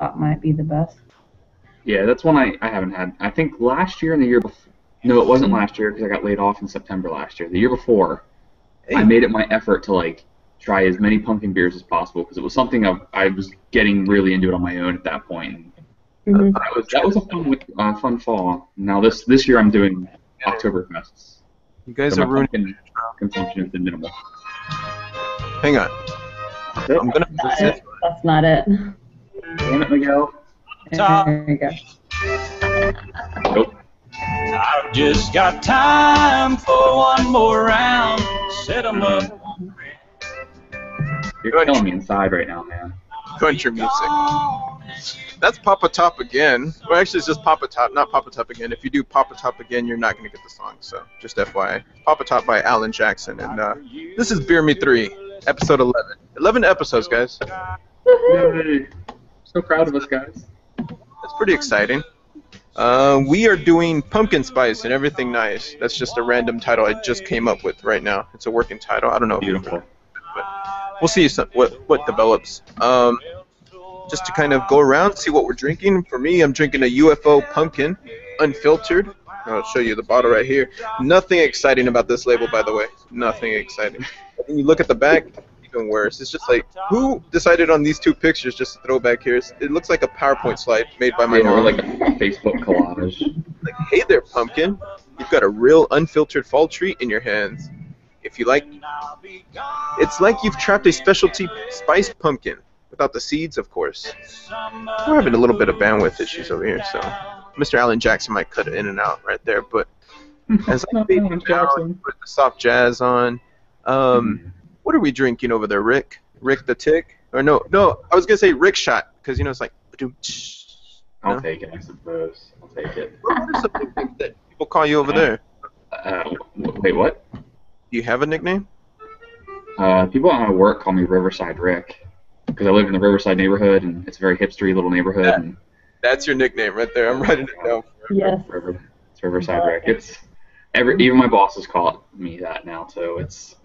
thought might be the best. Yeah, that's one I haven't had. I think last year and the year before. No, it wasn't last year because I got laid off in September last year. The year before, I Hey, made it my effort to like try as many pumpkin beers as possible because it was something I was getting really into it on my own at that point. And Hmm. that was a fun fall. Now this year I'm doing Oktoberfests, you so guys are my ruining. pumpkin consumption has been minimal. Hang on. That's it. I'm gonna. That's not it. Damn it, Miguel. There you go. Nope. I've just got time for one more round. Set 'em up. You're killing me inside right now, man. Country music. That's Papa Top again. Well, actually, it's just Papa Top, not Papa Top again. If you do Papa Top again, you're not going to get the song. So, just FYI. Papa Top by Alan Jackson. And this is Beer Me 3, episode 11. 11 episodes, guys. Yay. So proud of us, guys. That's pretty exciting. We are doing pumpkin spice and everything nice. That's just a random title I just came up with right now. It's a working title. I don't know. Beautiful. But we'll see what develops. Just to kind of go around, see what we're drinking. For me, I'm drinking a UFO pumpkin, unfiltered. I'll show you the bottle right here. Nothing exciting about this label, by the way. Nothing exciting. When you look at the back, even worse. It's just like, who decided on these two pictures just to throw back here? It looks like a PowerPoint slide made by my Or mom. like a Facebook collage. Like, hey there, pumpkin. You've got a real unfiltered fall treat in your hands. If you like, it's like you've trapped a specialty spiced pumpkin. Without the seeds, of course. We're having a little bit of bandwidth issues over here, so Mr. Alan Jackson might cut it in and out right there. But as I fade Alan down, Jackson. put the soft jazz on. What are we drinking over there, Rick? Rick the Tick? Or no, I was gonna say Rick Shot because you know it's like. I'll take it, I suppose. I'll take it. What are some nicknames that people call you over there? Wait, what? Do you have a nickname? People at my work call me Riverside Rick because I live in the Riverside neighborhood and it's a very hipstery little neighborhood. Yeah. And That's your nickname right there. I'm writing it down. Yes. It's Riverside Rick. It's even my bosses call me that now, so it's.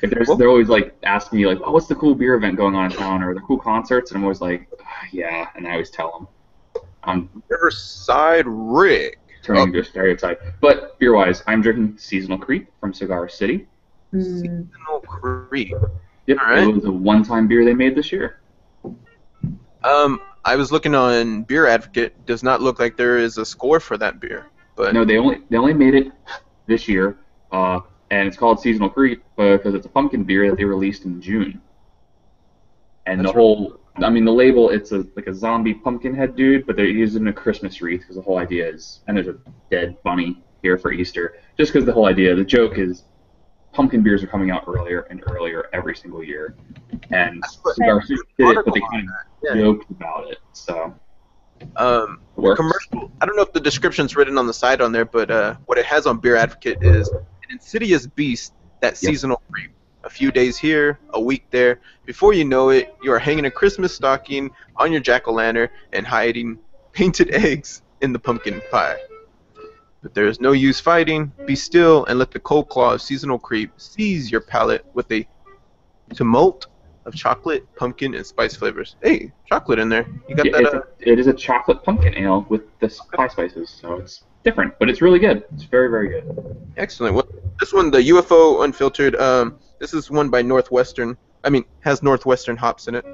They're always like asking me like, oh, what's the cool beer event going on in town or the cool concerts, and I'm always like, yeah, and I always tell them. I'm Riverside Rick. turning into a stereotype. But beer-wise, I'm drinking Seasonal Creep from Cigar City. Seasonal Creep. Yep, All right. It was a one-time beer they made this year. I was looking on Beer Advocate. Does not look like there is a score for that beer. But No, they only made it this year, and it's called Seasonal Creep because it's a pumpkin beer that they released in June. And That's the label, it's like a zombie pumpkin head dude, but they're using a Christmas wreath because the whole idea is, and there's a dead bunny here for Easter, just because the joke is pumpkin beers are coming out earlier and earlier every single year. And Cigar City did it, but they kind of joked about it, so. the Works. commercial. I don't know if the description's written on the side on there, but what it has on Beer Advocate is an insidious beast that Yep. seasonal creep. A few days here, a week there. Before you know it, you are hanging a Christmas stocking on your jack-o'-lantern and hiding painted eggs in the pumpkin pie. But there is no use fighting. Be still and let the cold claw of seasonal creep seize your palate with a tumult of chocolate, pumpkin, and spice flavors. Hey, chocolate in there. You got Yeah, that? it is a chocolate pumpkin ale with the pie spices, so it's different, but it's really good. It's very, very good. Excellent. Well, this one, the UFO Unfiltered, this is one by Northwestern. Has Northwestern hops in it.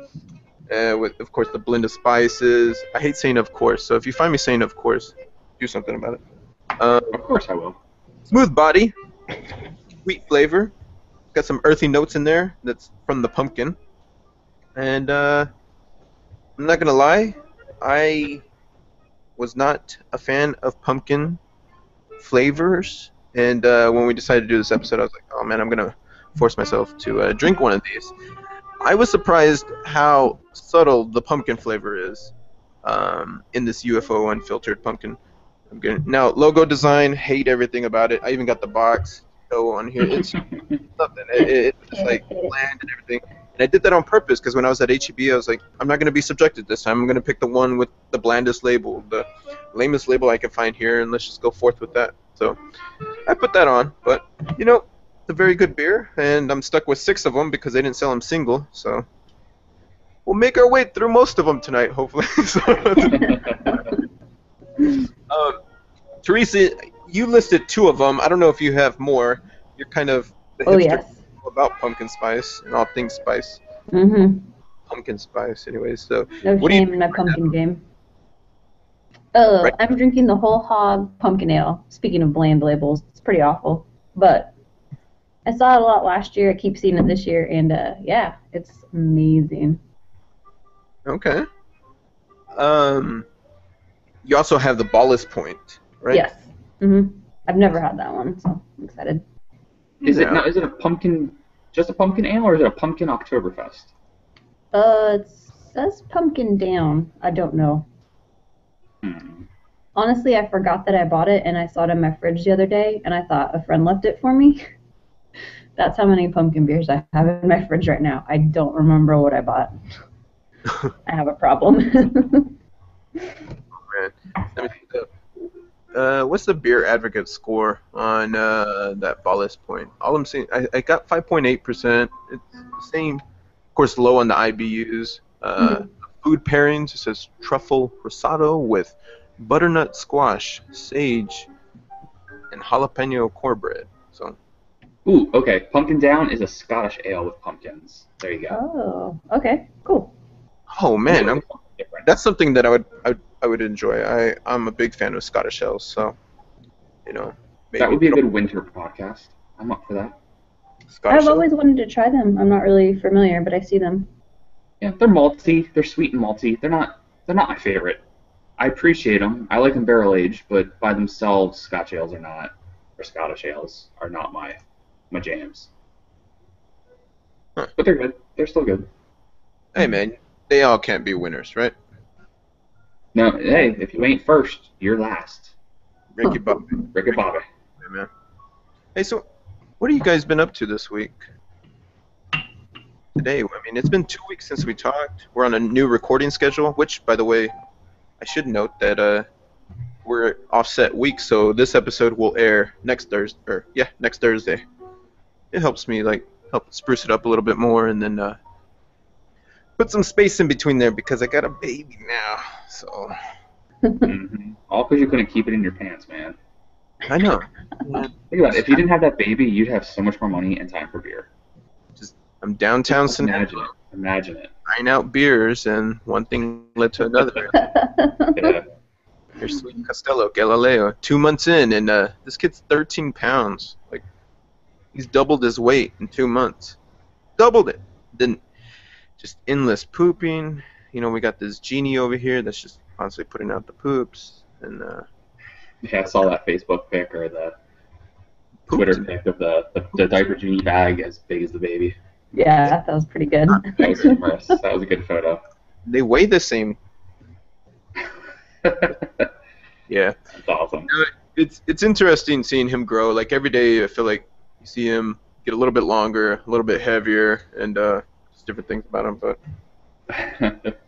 With, of course, the blend of spices. I hate saying of course, so if you find me saying of course, do something about it. Of course I will. Smooth body, sweet flavor. Got some earthy notes in there that's from the pumpkin. And I'm not going to lie, I was not a fan of pumpkin flavors. And when we decided to do this episode, I was like, oh man, I'm going to force myself to drink one of these. I was surprised how subtle the pumpkin flavor is in this UFO Unfiltered pumpkin. Now, logo design, hate everything about it. I even got the box on here. It's nothing. It's just like bland and everything. And I did that on purpose because when I was at HEB, I was like, I'm not going to be subjected this time. I'm going to pick the one with the blandest label, the lamest label I can find here, and let's just go forth with that. So I put that on, but you know, it's a very good beer, and I'm stuck with 6 of them because they didn't sell them single. So we'll make our way through most of them tonight, hopefully. Teresa, you listed 2 of them. I don't know if you have more. You're kind of the Oh, hipster yes. about pumpkin spice and all things spice. Mm-hmm. Pumpkin spice, anyways. So, No what do you shame in my pumpkin game. Right. I'm drinking the Whole Hog Pumpkin Ale. Speaking of bland labels, it's pretty awful. But I saw it a lot last year. I keep seeing it this year, and yeah, it's amazing. Okay. You also have the Ballast Point, right? Yes. Mm-hmm. I've never had that one, so I'm excited. Is it Yeah. now? Is it a pumpkin? Just a pumpkin ale, or is it a pumpkin Oktoberfest? It says pumpkin down. I don't know. Hmm. Honestly, I forgot that I bought it, and I saw it in my fridge the other day, and I thought a friend left it for me. That's how many pumpkin beers I have in my fridge right now. I don't remember what I bought. I have a problem. Man. Let me think what's the beer advocate score on that Ballast Point? All I'm saying, I got 5.8%. It's the same, of course, low on the IBUs. Food pairings, it says truffle risotto with butternut squash, sage, and jalapeno cornbread. So, Ooh, okay. Pumpkin Down is a Scottish ale with pumpkins. There you go. Oh, okay, cool. oh man, Different. that's something that I would enjoy. I'm a big fan of Scottish ales, so you know, maybe That would be a good winter podcast. I'm up for that. Scottish I've ale. always wanted to try them. I'm not really familiar, but I see them. Yeah, they're malty. They're sweet and malty. They're not my favorite. I appreciate them. I like them barrel aged, but by themselves, Scotch ales are not, or Scottish ales are not my jams. Huh. But they're good. They're still good. Hey man, they all can't be winners, right? No, hey, if you ain't first, you're last. Ricky Bobby. Rick and Bobby. Hey, man. Hey, so what have you guys been up to this week? Today, I mean, it's been 2 weeks since we talked. We're on a new recording schedule, which, by the way, I should note that we're offset weeks, so this episode will air next Thursday. Next Thursday. It helps me help spruce it up a little bit more, and then put some space in between there because I got a baby now. So Mm-hmm. All because you couldn't keep it in your pants, man. I know. Think about it. If you didn't have that baby, you'd have so much more money and time for beer. I'm downtown Just Sonoma, imagine it. Imagine it. trying out beers, and one thing led to another. Yeah. Here's Sweet Costello, Galileo, 2 months in, and this kid's 13 pounds. Like, he's doubled his weight in 2 months. Doubled it. Then, just endless pooping. You know, we got this genie over here that's just constantly putting out the poops. And, Yeah, I saw that Facebook pic or the pooped. Twitter pic of the diaper genie bag as big as the baby. Yeah, that was pretty good. That was impressed. That was a good photo. They weigh the same. That's Yeah. awesome. It's interesting seeing him grow. Like, every day I feel like you see him get a little bit longer, a little bit heavier, and just different things about him. But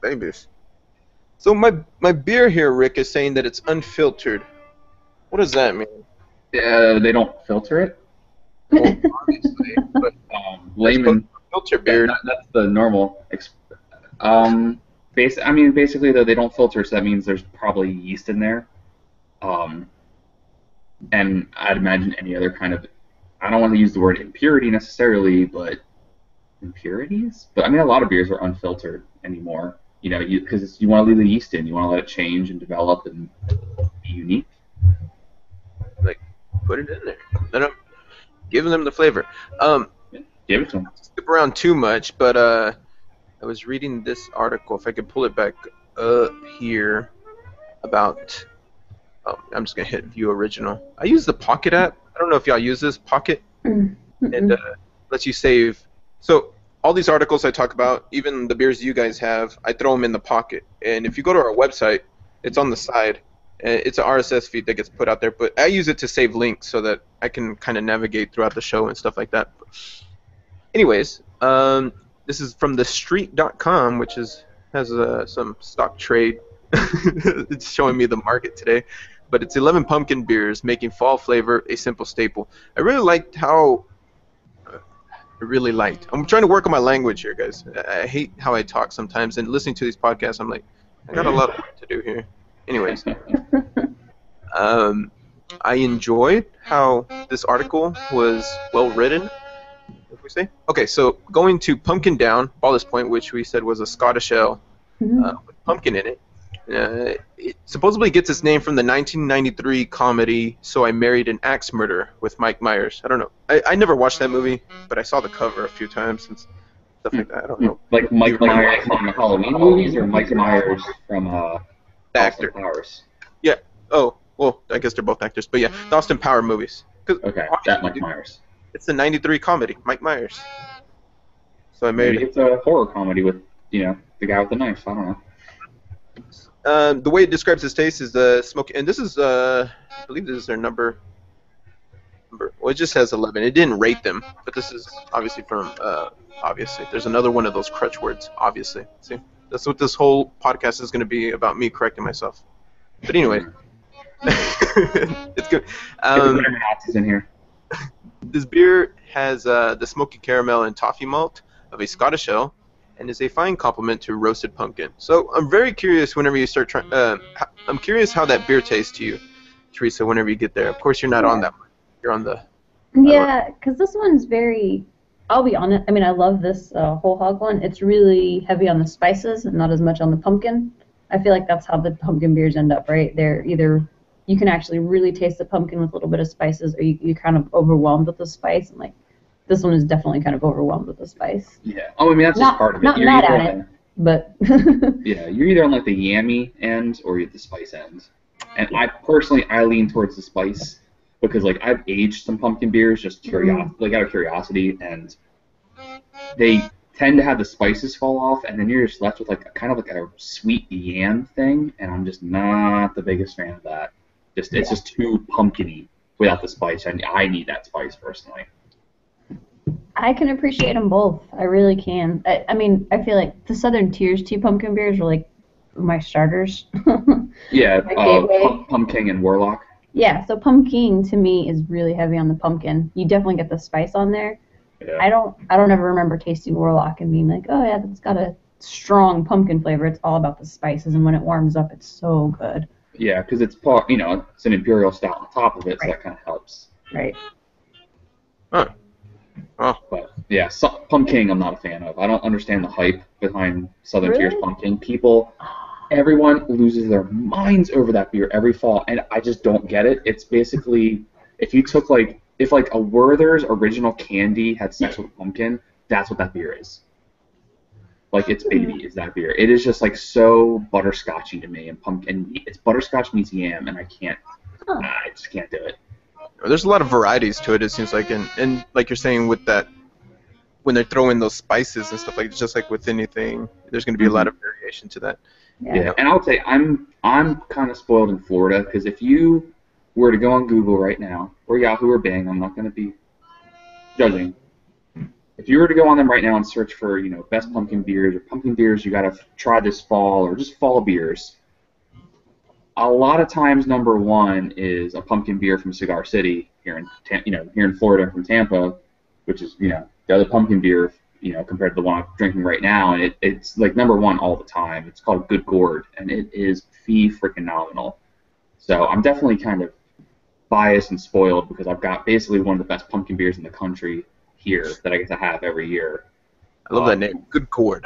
babies. So my beer here, Rick, is saying that it's unfiltered. What does that mean? They don't filter it. Well, obviously, but Layman. filter beer. That's the normal. Basically, though, they don't filter, so that means there's probably yeast in there. And I'd imagine any other kind of, I don't want to use the word impurity necessarily, but impurities? But I mean, a lot of beers are unfiltered anymore, you know, because you want to leave the yeast in, you want to let it change and develop and be unique. Like, put it in there. Let them, give them the flavor. Give it to them. Skip around too much, but I was reading this article, if I could pull it back up here, about, I'm just going to hit view original. I use the Pocket app. I don't know if y'all use this, Pocket, and lets you save. So all these articles I talk about, even the beers you guys have, I throw them in the Pocket. And if you go to our website, it's on the side. It's an RSS feed that gets put out there, but I use it to save links so that I can kind of navigate throughout the show and stuff like that. Anyways, this is from thestreet.com, which has some stock trade. It's showing me the market today. But it's 11 pumpkin beers making fall flavor a simple staple. I really liked how I really liked. I'm trying to work on my language here, guys. I hate how I talk sometimes, and listening to these podcasts, I'm like, I got a lot of work to do here. Anyways, I enjoyed how this article was well written. If we say okay, so going to Pumpkin Down, Ballast Point, which we said was a Scottish ale with pumpkin in it. It supposedly gets its name from the 1993 comedy "So I Married an Axe Murderer" with Mike Myers. I don't know. I never watched that movie, but I saw the cover a few times and stuff like that. I don't know. Like Mike Myers from the Halloween movies, or Mike Myers from The actor. Austin Powers? Yeah. Oh, well, I guess they're both actors, but yeah, the Austin Power movies. 'Cause Okay, that Mike Myers. It's the 93 comedy, Mike Myers. So I married. Maybe it's a horror comedy with, the guy with the knife. I don't know. The way it describes his taste is the smoky, and this is, I believe this is their number. Well, it just has 11. It didn't rate them, but this is obviously from, obviously. There's another one of those crutch words, obviously. See, that's what this whole podcast is going to be about, me correcting myself. But anyway, it's good. Nazis in here. This beer has the smoky caramel and toffee malt of a Scottish ale, and is a fine complement to roasted pumpkin. So I'm very curious whenever you start trying. I'm curious how that beer tastes to you, Teresa. Whenever you get there, of course you're not on that one. You're on the. Yeah, because this one's very. I'll be honest. I mean, I love this whole hog one. It's really heavy on the spices and not as much on the pumpkin. I feel like that's how the pumpkin beers end up, right? They're either you can actually really taste the pumpkin with a little bit of spices, or you're kind of overwhelmed with the spice, and like. This one is definitely kind of overwhelmed with the spice. Yeah. Oh, I mean, that's just part of it. Not mad at it, but... yeah, you're either on, like, the yammy end or you're at the spice end. And I lean towards the spice because, like, I've aged some pumpkin beers just out of curiosity, and they tend to have the spices fall off, and then you're just left with, like, a sweet yam thing, and I'm just not the biggest fan of that. It's just too pumpkin-y without the spice, and I need that spice, personally. I can appreciate them both. I really can. I mean, I feel like the Southern Tier's 2 pumpkin beers are like my starters. Yeah, Pumpkin and Warlock. Yeah, so Pumpkin to me is really heavy on the pumpkin. You definitely get the spice on there. Yeah. I don't ever remember tasting Warlock and being like, oh yeah, that's got a strong pumpkin flavor. It's all about the spices, and when it warms up, it's so good. Yeah, because it's it's an imperial stout on top of it, so that kind of helps. Right. Huh. Oh. But yeah, Pumpkin I'm not a fan of. I don't understand the hype behind Southern Tier's Pumpkin. Everyone loses their minds over that beer every fall, and I just don't get it. It's basically if a Werther's original candy had sex with a pumpkin, that's what that beer is. Like its baby is that beer. It is just like so butterscotchy to me, and it's butterscotch meets yam, and I just can't do it. There's a lot of varieties to it, it seems like, and like you're saying with that, when they're throwing those spices and stuff, like just like with anything, there's going to be a lot of variation to that. Yeah, and I would say I'm kind of spoiled in Florida, because if you were to go on Google right now, or Yahoo or Bing, I'm not going to be judging. If you were to go on them right now and search for best pumpkin beers you got to try this fall, or just fall beers. A lot of times, number one is a pumpkin beer from Cigar City here in Florida, from Tampa, which is the other pumpkin beer compared to the one I'm drinking right now, and it's like number one all the time. It's called Good Gourd, and it is freaking nominal. So I'm definitely kind of biased and spoiled because I've got basically one of the best pumpkin beers in the country here that I get to have every year. I love that name, Good Gourd.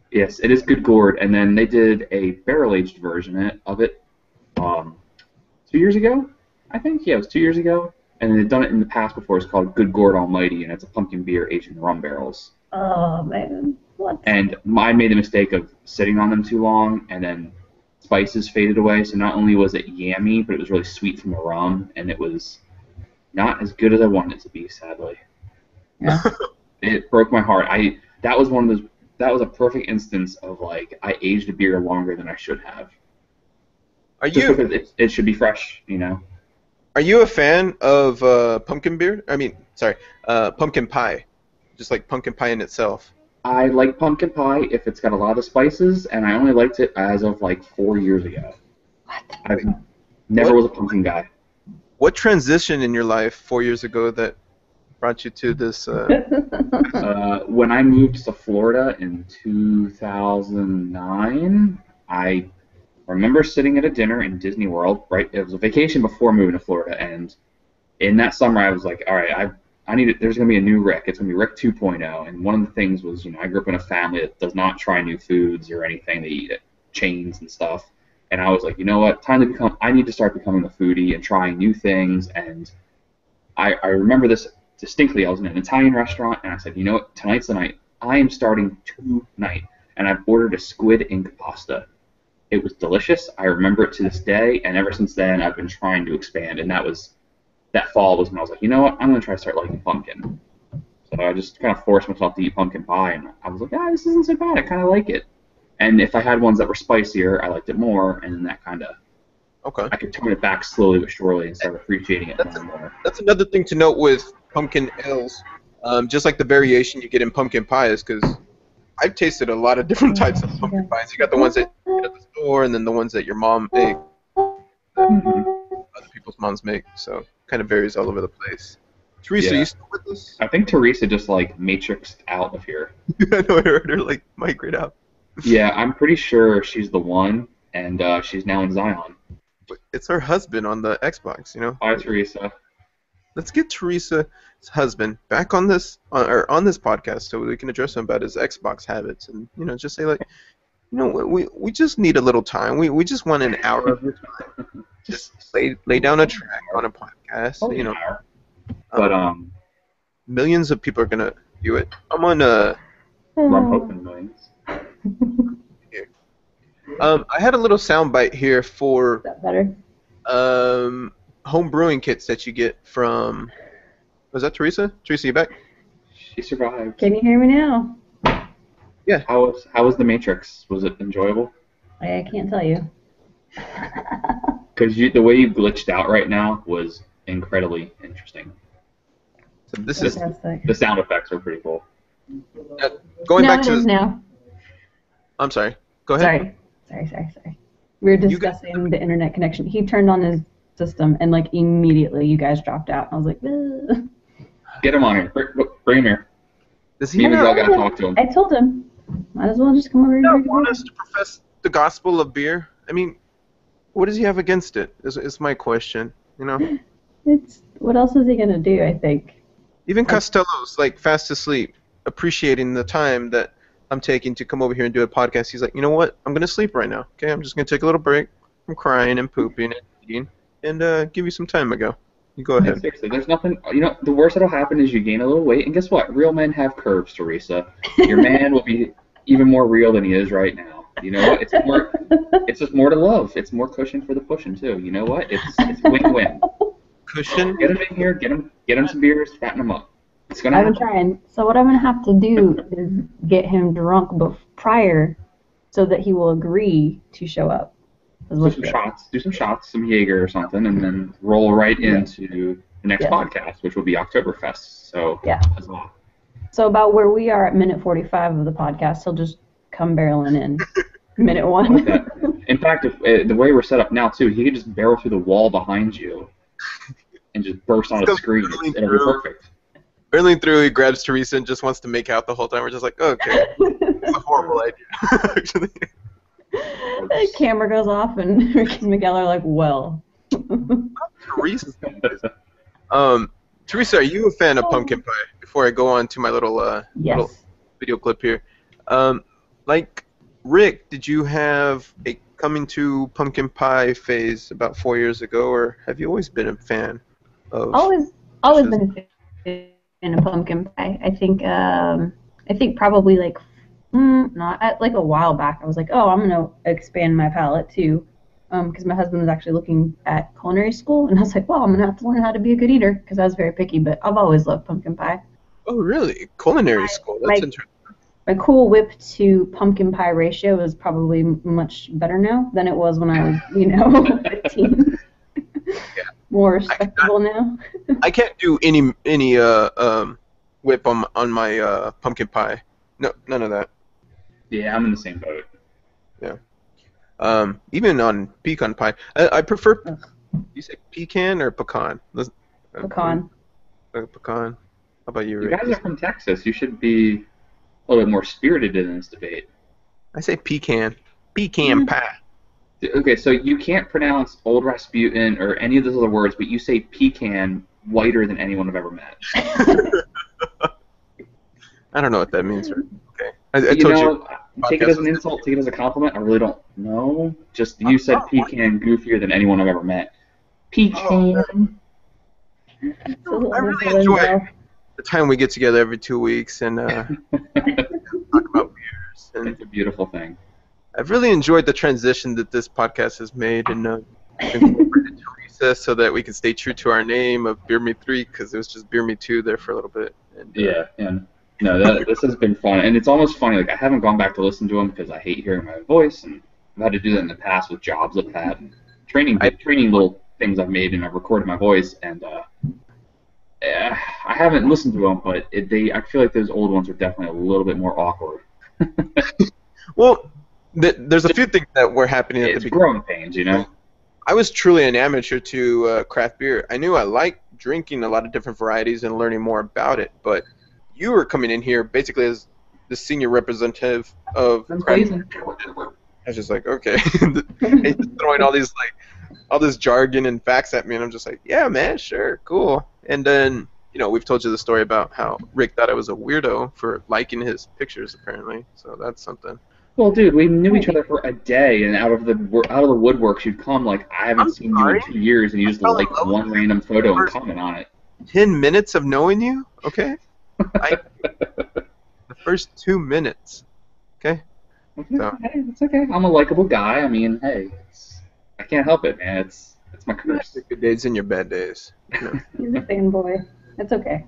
Yes, it is Good Gourd, and then they did a barrel-aged version of it. 2 years ago, I think. Yeah, it was 2 years ago. And they've done it in the past before. It's called Good Gourd Almighty, and it's a pumpkin beer aged in rum barrels. Oh, man. What? And I made the mistake of sitting on them too long, and then spices faded away. So not only was it yammy, but it was really sweet from the rum, and it was not as good as I wanted it to be, sadly. Yeah. It broke my heart. That was a perfect instance of, like, I aged a beer longer than I should have. Because it should be fresh, Are you a fan of pumpkin beer? Pumpkin pie. Just like pumpkin pie in itself. I like pumpkin pie if it's got a lot of spices, and I only liked it as of like 4 years ago. What? I never was a pumpkin guy. What transition in your life 4 years ago that brought you to this? When I moved to Florida in 2009, I remember sitting at a dinner in Disney World. Right, it was a vacation before moving to Florida, and in that summer, I was like, all right, I need it. There's gonna be a new Rick. It's gonna be Rick 2.0. And one of the things was, I grew up in a family that does not try new foods or anything. They eat at chains and stuff. And I was like, you know what? I need to start becoming a foodie and trying new things. And I remember this distinctly. I was in an Italian restaurant, and I said, you know what? Tonight's the night. I am starting tonight. And I've ordered a squid ink pasta. It was delicious. I remember it to this day. And ever since then, I've been trying to expand. And that fall was when I was like, you know what? I'm going to try to start liking pumpkin. So I just kind of forced myself to eat pumpkin pie, and I was like, this isn't so bad. I kind of like it. And if I had ones that were spicier, I liked it more, and then that kind of, I could tone it back slowly but surely and start appreciating it more and more. That's another thing to note with pumpkin ales, just like the variation you get in pumpkin pie is because I've tasted a lot of different types of pumpkin pies. You got the ones that you get at the store, and then the ones that your mom makes, other people's moms make, so kind of varies all over the place. Teresa, you still with us? I think Teresa just matrixed out of here. I know, I heard her migrate out. Yeah, I'm pretty sure she's the one, and she's now in Zion. It's her husband on the Xbox, Hi, Teresa. Let's get Teresa's husband back on this podcast so we can address him about his Xbox habits and just say we just need a little time. We just want an hour of your time. Just lay down a track on a podcast. But millions of people are gonna view it. I'm on I'm hoping millions. Here. I had a little soundbite here for Is that better? home brewing kits that you get from. Was that Teresa? Teresa, you back? She survived. Can you hear me now? Yeah. How was the Matrix? Was it enjoyable? I can't tell you. Because the way you glitched out right now was incredibly interesting. So this is The sound effects are pretty cool. going no, back it to. is now. I'm sorry. Go ahead. Sorry. We were discussing the internet connection. He turned on his system, and immediately you guys dropped out. I was like, ugh. Get him on here. Bring him here. Does he Even though I not gotta talk to him. I told him. Might as well just come over here. want us to profess the gospel of beer? I mean, what does he have against it? Is my question. It's what else is he gonna do? I think. Even Costello's fast asleep, appreciating the time that I'm taking to come over here and do a podcast. He's like, you know what? I'm gonna sleep right now. Okay, I'm just gonna take a little break from crying and pooping and eating, and give you some time ago. You go ahead. Seriously, there's nothing. The worst that'll happen is you gain a little weight, and guess what? Real men have curves, Teresa. Your man will be even more real than he is right now. You know what? It's more. It's just more to love. It's more cushion for the pushing too. You know what? It's win-win. Cushion. Get him in here. Get him some beers. Fatten him up. It's gonna I've been happen. trying. So what I'm gonna have to do is get him drunk prior, so that he will agree to show up. Do some shots, some Jaeger or something, and then roll right into the next podcast, which will be Oktoberfest. So that's a lot. So about where we are at minute 45 of the podcast, he'll just come barreling in. Minute 1. Like that. In fact, the way we're set up now too, he could just barrel through the wall behind you and just burst onto the screen. It'll be perfect. Barreling through, he grabs Teresa and just wants to make out the whole time. We're just like, okay, it's a horrible idea, actually. The camera goes off, and Rick and Miguel are like, well. Teresa. Teresa, are you a fan of pumpkin pie? Before I go on to my little video clip here. Like Rick, did you have a coming to pumpkin pie phase about 4 years ago, or have you always been a fan of? Always been a fan of pumpkin pie. I think probably like a while back, I was like, oh, I'm gonna expand my palate too, because my husband was actually looking at culinary school, and I was like, well, I'm gonna have to learn how to be a good eater, because I was very picky, but I've always loved pumpkin pie. Oh, really? Culinary school? That's interesting. My Cool Whip to pumpkin pie ratio is probably much better now than it was when I was, 15. Yeah. More respectable now. I can't do any whip on my pumpkin pie. No, none of that. Yeah, I'm in the same boat. Yeah. Even on pecan pie, I prefer. You say pecan or pecan? Pecan. Pecan. about you, You Rick? guys are from Texas. You should be a little bit more spirited in this debate. I say pecan. Pecan pie. Okay, so you can't pronounce Old Rasputin or any of those other words, but you say pecan whiter than anyone I've ever met. I don't know what that means, Rick. Okay. I told you. Take it as an insult, take it as a compliment. I really don't know. Just you said pecan goofier than anyone I've ever met. Pecan. I really enjoy the time we get together every 2 weeks and talk about beers. And It's a beautiful thing. I've really enjoyed the transition that this podcast has made and incorporated Teresa so that we can stay true to our name of Beer Me 3 because it was just Beer Me 2 there for a little bit. And, Yeah, and no, this has been fun, and it's almost funny. Like I haven't gone back to listen to them because I hate hearing my voice, and I've had to do that in the past with jobs I've had, and training little things I've made, and I've recorded my voice, and I haven't listened to them, but I feel like those old ones are definitely a little bit more awkward. Well, there's a few things that were happening at the It's beginning. growing pains, you know. I was truly an amateur to craft beer. I knew I liked drinking a lot of different varieties and learning more about it, but you were coming in here basically as the senior representative of craft beer. I was just like, okay. And he's throwing all this jargon and facts at me, and I'm just like, yeah, man, sure, cool. And then, we've told you the story about how Rick thought I was a weirdo for liking his pictures, apparently. So that's something. Well, dude, we knew each other for a day, and out of the woodworks, you'd come like, I haven't seen you in 2 years, and you just like one random photo and comment on it. 10 minutes of knowing you, okay? The first 2 minutes, okay? Okay, So- hey, it's okay. I'm a likable guy. I mean, hey, I can't help it, man. It's my curse. Your good days and your bad days, He's a fanboy. It's okay.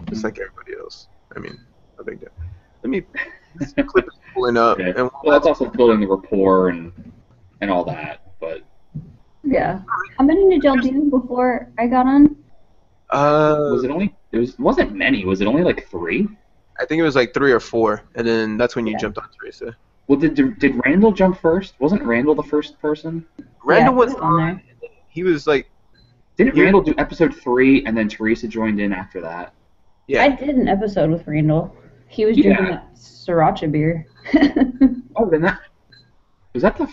just like everybody else. I mean, no big deal. This clip is pulling up, Okay. and Well, that's also building the rapport and all that. But Yeah. How many did y'all do before I got on? was it only? It wasn't many. Was it only like 3? I think it was like 3 or 4, and then that's when you Yeah. jumped on Teresa. Well, did Randall jump first? Wasn't Randall the first person? Randall Yeah, was he was on there. He was like, Didn't Yeah. Randall do episode 3 and then Teresa joined in after that? yeah. I did an episode with Randall. He was Yeah. drinking that sriracha beer. Oh, then that was that the.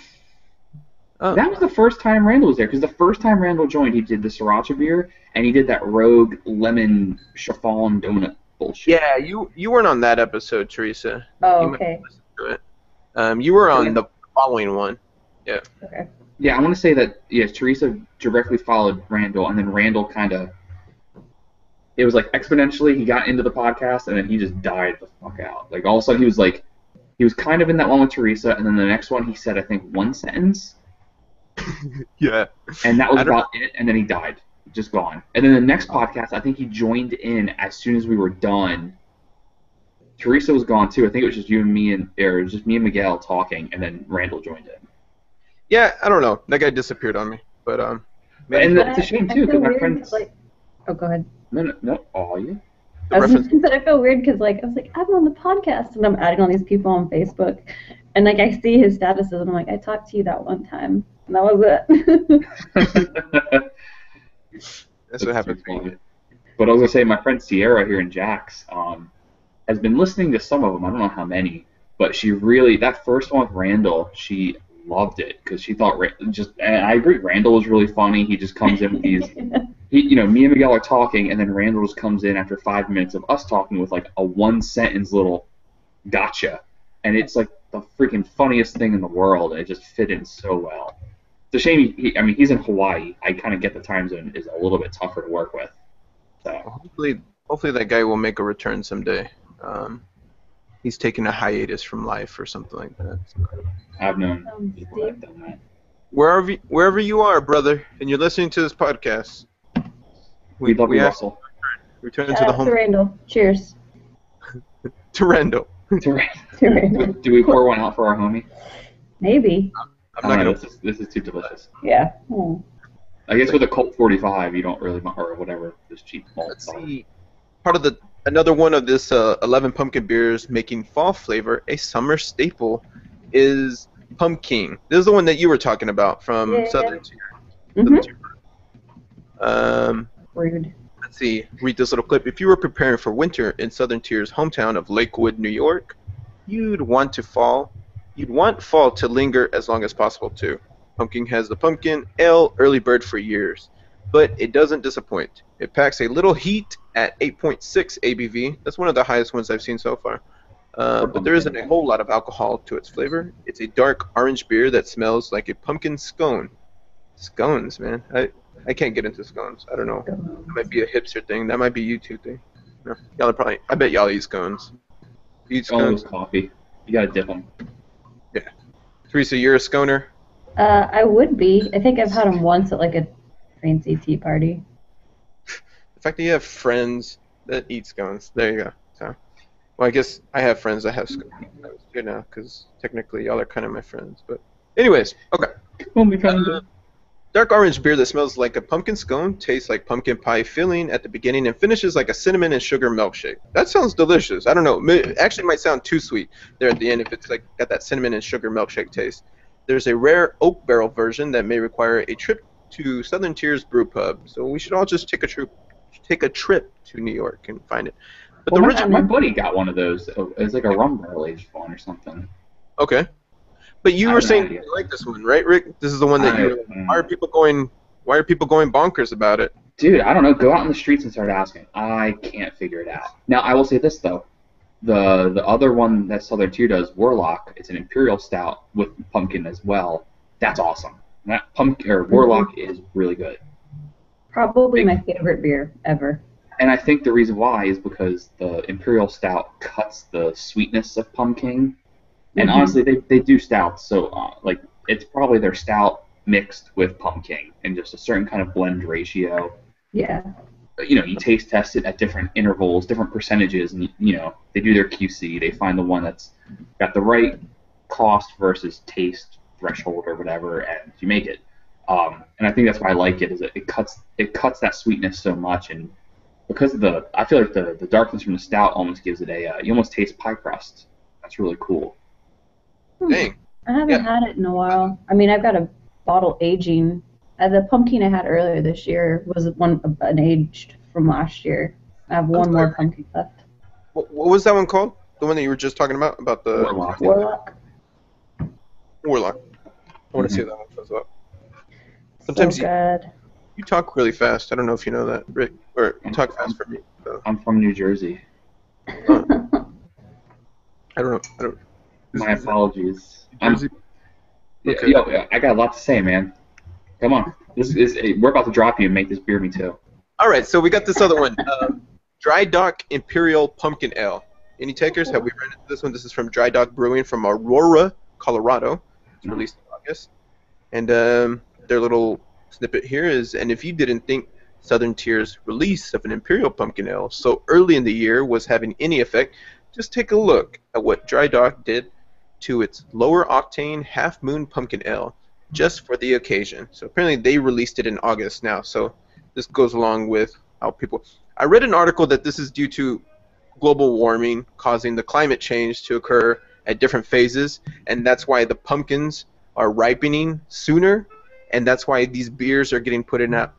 Oh. That was the first time Randall was there, because the first time Randall joined, he did the sriracha beer, and he did that rogue lemon chiffon donut bullshit. Yeah, you weren't on that episode, Teresa. Oh, You might okay. listen to it. You were on the following one. Okay. Yeah, I want to say that, yes, Teresa directly followed Randall, and then Randall kind of, it was like exponentially, he got into the podcast, and then he just died the fuck out. Like, all of a sudden, he was kind of in that one with Teresa, and then the next one, he said, I think, one sentence, Yeah. and that was I don't- about it, and then he died. Just gone. And then the next podcast, I think he joined in as soon as we were done. Teresa was gone, too. I think it was just you and me, or just me and Miguel talking, and then Randall joined in. Yeah, I don't know. That guy disappeared on me, but And But it's a shame, I too, feel because my weird friends... 'cause, like, oh, go ahead. No, oh, yeah. the I was reference. just that I feel weird because I was like, I'm on the podcast and I'm adding all these people on Facebook, and like I see his statuses and I'm like, I talked to you that one time, and that was it. That's what happened to me. But I was gonna say, my friend Sierra here in Jax has been listening to some of them. I don't know how many, but she really, that first one with Randall, she loved it because she thought and I agree, Randall was really funny. He just comes in with these. Me and Miguel are talking, and then Randall just comes in after 5 minutes of us talking with like a 1-sentence little gotcha, and it's like the freaking funniest thing in the world. It just fit in so well. It's a shame. He's in Hawaii. I kind of get the time zone is a little bit tougher to work with. So Hopefully that guy will make a return someday. He's taking a hiatus from life or something like that. I've known people that have Steve? done that. Wherever you are, brother, and you're listening to this podcast, We love you, ask Russell. return to Shout the out to home Randall. Cheers. to Randall. To Randall. Do we pour one out for our homie? Maybe. I'm not gonna. This is too delicious. Yeah. Hmm. I guess with a Colt 45, you don't really, or whatever, this cheap malt. Let's see. Part of another one of this 11 pumpkin beers making fall flavor a summer staple is pumpkin. This is the one that you were talking about from Yeah. Southern Tier. Mhm. Um, Rude. Let's see. Read this little clip. If you were preparing for winter in Southern Tier's hometown of Lakewood, New York, you'd want fall to linger as long as possible too. Pumpkin has the pumpkin ale early bird for years, but it doesn't disappoint. It packs a little heat at 8.6 ABV. That's one of the highest ones I've seen so far. But there isn't a whole lot of alcohol to its flavor. It's a dark orange beer that smells like a pumpkin scone. Scones, man. I can't get into scones. I don't know. That might be a hipster thing. That might be a YouTube thing. No, y'all are probably. I bet y'all eat scones. You eat Scones scones? with coffee. You gotta dip them. Yeah. Teresa, you're a sconer? I would be. I think I've had them once at like a fancy tea party. The fact that you have friends that eat scones. There you go. So, well, I guess I have friends that have scones too now, because technically y'all are kind of my friends. But, anyways, okay. Only kind of. Dark orange beer that smells like a pumpkin scone, tastes like pumpkin pie filling at the beginning, and finishes like a cinnamon and sugar milkshake. That sounds delicious. I don't know. It actually might sound too sweet there at the end if it's like got that cinnamon and sugar milkshake taste. There's a rare oak barrel version that may require a trip to Southern Tier's Brew Pub. So we should all just take a trip to New York and find it. But Well, the my original. buddy got one of those. It's like a rum barrel aged one or something. Okay. But you I were have no saying idea. you like this one, right, Rick? This is the one that you. Why are people going bonkers about it? Dude, I don't know. Go out in the streets and start asking. I can't figure it out. Now, I will say this though: the other one that Southern Tier does, Warlock, it's an imperial stout with pumpkin as well. That's awesome. That pumpkin or Warlock is really good. Probably my favorite beer ever. And I think the reason why is because the imperial stout cuts the sweetness of pumpkin. And honestly, they do stouts, so like it's probably their stout mixed with pumpkin and just a certain kind of blend ratio. Yeah. You know, you taste test it at different intervals, different percentages, and you know they do their QC. They find the one that's got the right cost versus taste threshold or whatever, and you make it. And I think that's why I like it is that it cuts that sweetness so much, and because of I feel like the darkness from the stout almost gives it a you almost taste pie crust. That's really cool. Dang. I haven't had it in a while. I mean, I've got a bottle aging. The pumpkin I had earlier this year was an aged from last year. I have one more pumpkin left. What was that one called? The one that you were just talking about the Warlock. Warlock. I want to see how that one shows up. So Sometimes good. you talk really fast. I don't know if you know that, Rick, or you talk fast for me. So. I'm from New Jersey. I don't know. My apologies. Jersey? Okay. Yo, I got a lot to say, man. Come on. We're about to drop you and make this beer me too. All right, so we got this other one. Dry Dock Imperial Pumpkin Ale. Any takers? Have we run into this one? This is from Dry Dock Brewing from Aurora, Colorado. It's released in August. And their little snippet here is, and if you didn't think Southern Tier's release of an Imperial Pumpkin Ale so early in the year was having any effect, just take a look at what Dry Dock did to its lower octane Half Moon Pumpkin Ale just for the occasion. So apparently they released it in August now. So this goes along with how people. I read an article that this is due to global warming causing the climate change to occur at different phases, and that's why the pumpkins are ripening sooner, and that's why these beers are getting put in out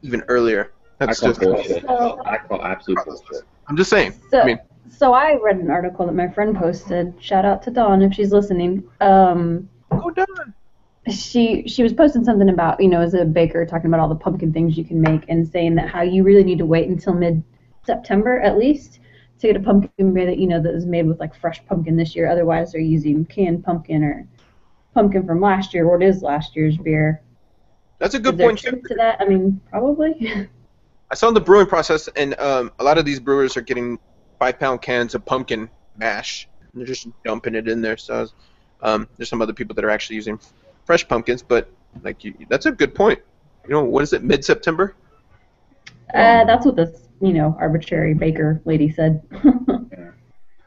even earlier. That's I call just. bullshit. So- I call absolute bullshit. I'm just saying. So, I mean, so I read an article that my friend posted. Shout out to Dawn if she's listening. oh, done. She was posting something about, as a baker, talking about all the pumpkin things you can make and saying that how you really need to wait until mid-September at least to get a pumpkin beer that that is made with like fresh pumpkin this year. Otherwise, they're using canned pumpkin or pumpkin from last year, or it is last year's beer. That's a good Is there point too. truth to that? I mean, probably. I saw the brewing process, and a lot of these brewers are getting 5-pound cans of pumpkin mash, and they're just dumping it in there. So there's some other people that are actually using fresh pumpkins, but that's a good point. What is it, mid-September? That's what this, arbitrary baker lady said. Yeah.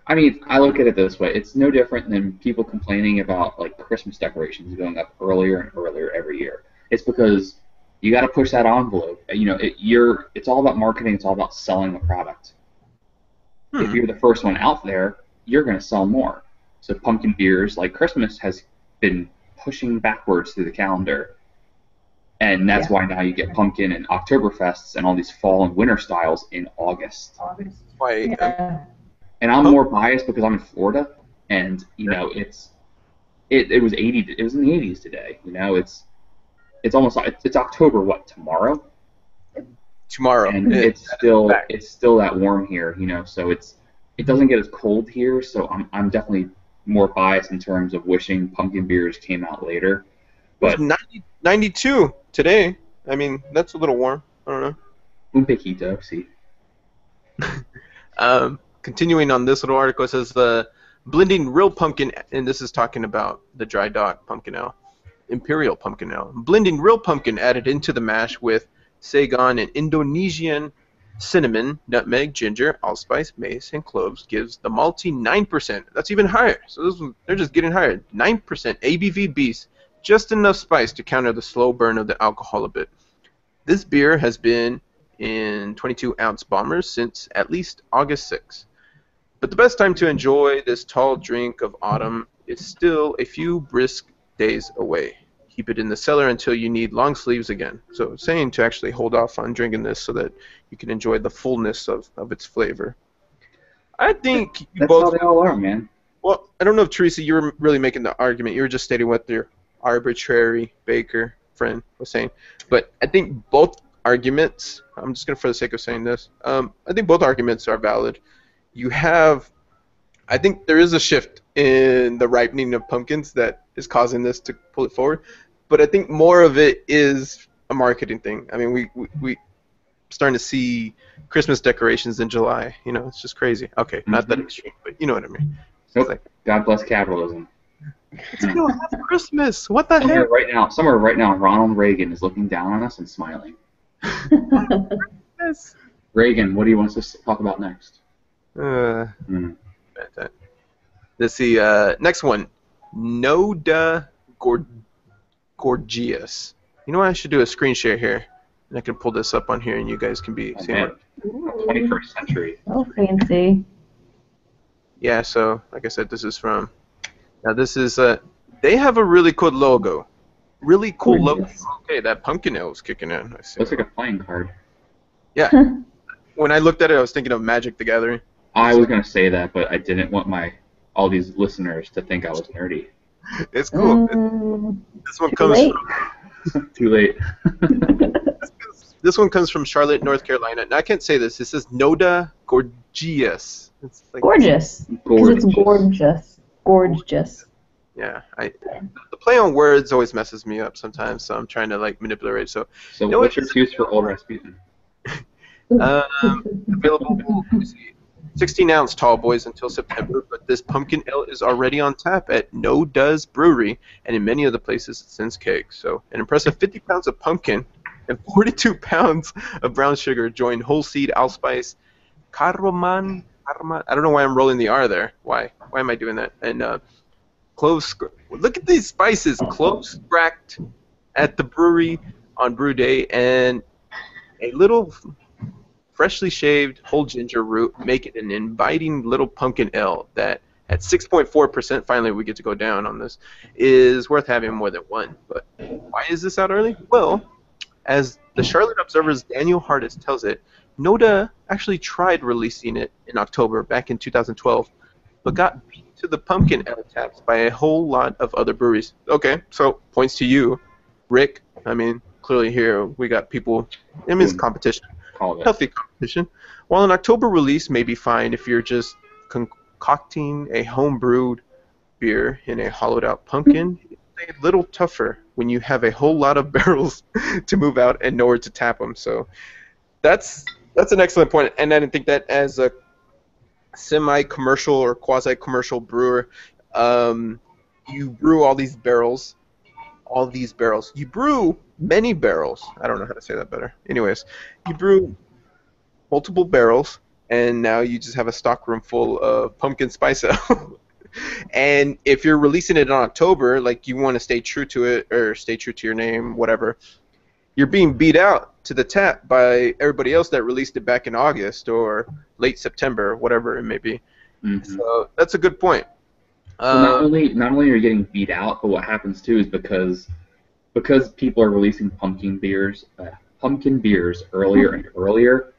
I mean, I look at it this way. It's no different than people complaining about like Christmas decorations going up earlier and earlier every year. It's because you got to push that envelope. It's all about marketing. It's all about selling the product. If you're the first one out there, you're going to sell more. So pumpkin beers, like Christmas has been pushing backwards through the calendar And that's Yeah. why now you get pumpkin and Oktoberfests and all these fall and winter styles in August. Why? Yeah. And I'm Huh? more biased because I'm in Florida, and it was 80. It was in the 80s today. It's almost like it's October. What, tomorrow? Tomorrow. And Yeah. it's still that warm here. So it doesn't get as cold here. So I'm definitely more biased in terms of wishing pumpkin beers came out later. It was But 92 today. I mean, that's a little warm. I don't know. un poquito, sí. Continuing on this little article, it says blending real pumpkin, and this is talking about the Dry Dock pumpkin ale, Imperial pumpkin ale. Blending real pumpkin added into the mash with sagon and Indonesian cinnamon, nutmeg, ginger, allspice, mace, and cloves gives the malty 9%. That's even higher. So they're just getting higher. 9% ABV beast, just enough spice to counter the slow burn of the alcohol a bit. This beer has been in 22-ounce bombers since at least August 6th. But the best time to enjoy this tall drink of autumn is still a few brisk days away. Keep it in the cellar until you need long sleeves again. So it's saying to actually hold off on drinking this so that you can enjoy the fullness of its flavor. I think you That's how both... they all are, man. Well, I don't know if, Teresa, you were really making the argument. You were just stating what your arbitrary baker friend was saying. But I think both arguments, I'm just going to, for the sake of saying this, I think both arguments are valid. I think there is a shift in the ripening of pumpkins that is causing this to pull it forward. But I think more of it is a marketing thing. I mean, we starting to see Christmas decorations in July. It's just crazy. Okay, not that extreme, but you know what I mean. Nope. Like, God bless capitalism. it's still half Christmas. What the Somewhere heck? right now, Ronald Reagan is looking down on us and smiling. Yes. Reagan, what do you want us to talk about next? Let's see. Next one. Noda Gorgias. You know what? I should do a screen share here, and I can pull this up on here, and you guys can be Oh, seeing man. it. 21st century. Oh, fancy. Yeah. So, like I said, this is from. Now, this is. They have a really cool logo. Really cool logo. Gorgeous. Okay, that pumpkin ale is kicking in. I see. Looks like a playing card. Yeah. When I looked at it, I was thinking of Magic the Gathering. I was going to say that, but I didn't want all these listeners to think I was nerdy. It's cool. This one comes. late. Too late. This one comes from Charlotte, North Carolina. And I can't say this. It says Noda Gorgias. It's like, Gorgeous. Because it's gorgeous. Gorgeous. yeah. The play on words always messes me up sometimes, so I'm trying to manipulate it. So So No, what's your it's- excuse for old Rasputin? available. Let me see. 16-ounce tall boys until September, but this pumpkin ale is already on tap at No Does Brewery, and in many other places it sends kegs. So an impressive 50 pounds of pumpkin and 42 pounds of brown sugar join whole seed, allspice, cardamom. I don't know why I'm rolling the R there. Why am I doing that? And cloves. Look at these spices. Cloves cracked at the brewery on brew day, and a little freshly shaved whole ginger root make it an inviting little pumpkin ale that at 6.4%, finally we get to go down on this, is worth having more than one. But why is this out early? Well, as the Charlotte Observer's Daniel Hardis tells it, Noda actually tried releasing it in October back in 2012, but got beat to the pumpkin ale taps by a whole lot of other breweries. Okay, so points to you, Rick. I mean, clearly here we got people. I mean, it's competition. Call it. Healthy competition. While an October release may be fine if you're just concocting a home-brewed beer in a hollowed-out pumpkin, it's a little tougher when you have a whole lot of barrels to move out and nowhere to tap them. So that's an excellent point, and I think that as a semi-commercial or quasi-commercial brewer, you brew all these barrels. You brew many barrels. I don't know how to say that better. Anyways, you brew multiple barrels, and now you just have a stockroom full of pumpkin spice ale. And if you're releasing it in October, like you want to stay true to it or stay true to your name, whatever, you're being beat out to the tap by everybody else that released it back in August or late September, whatever it may be. Mm-hmm. So that's a good point. Well, not only are you getting beat out, but what happens too is because because people are releasing pumpkin beers earlier and earlier.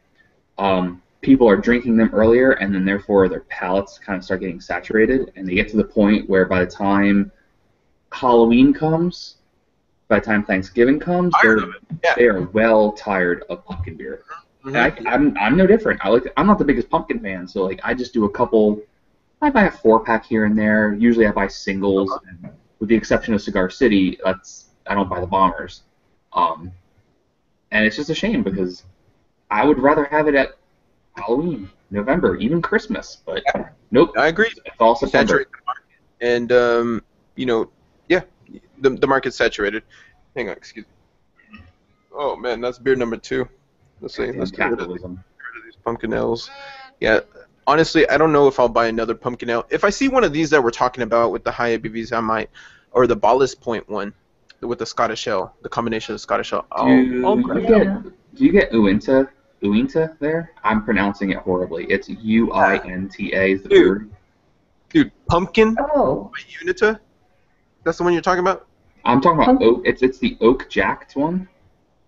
People are drinking them earlier, and then therefore their palates kind of start getting saturated, and they get to the point where by the time Halloween comes, by the time Thanksgiving comes, they are well tired of pumpkin beer. Mm-hmm. And I'm no different. I'm not the biggest pumpkin fan, so like I just do a couple. I buy a 4-pack here and there. Usually I buy singles, and with the exception of Cigar City, I don't buy the bombers. And it's just a shame because I would rather have it at Halloween, November, even Christmas, but nope. I agree. It's all September. Saturate the market. And the market's saturated. Hang on, excuse me. Oh man, that's beer number 2. Let's see. Let's get rid of these pumpkin ales. Yeah, honestly, I don't know if I'll buy another pumpkin ale. If I see one of these that we're talking about with the high ABVs, I might, or the Ballast Point one with the Scottish ale, the combination of Scottish ale. Do you get Uinta there? I'm pronouncing it horribly. It's Uinta is the word. Dude, pumpkin. Oh. Unita. That's the one you're talking about. I'm talking about oak. It's the oak jacked one.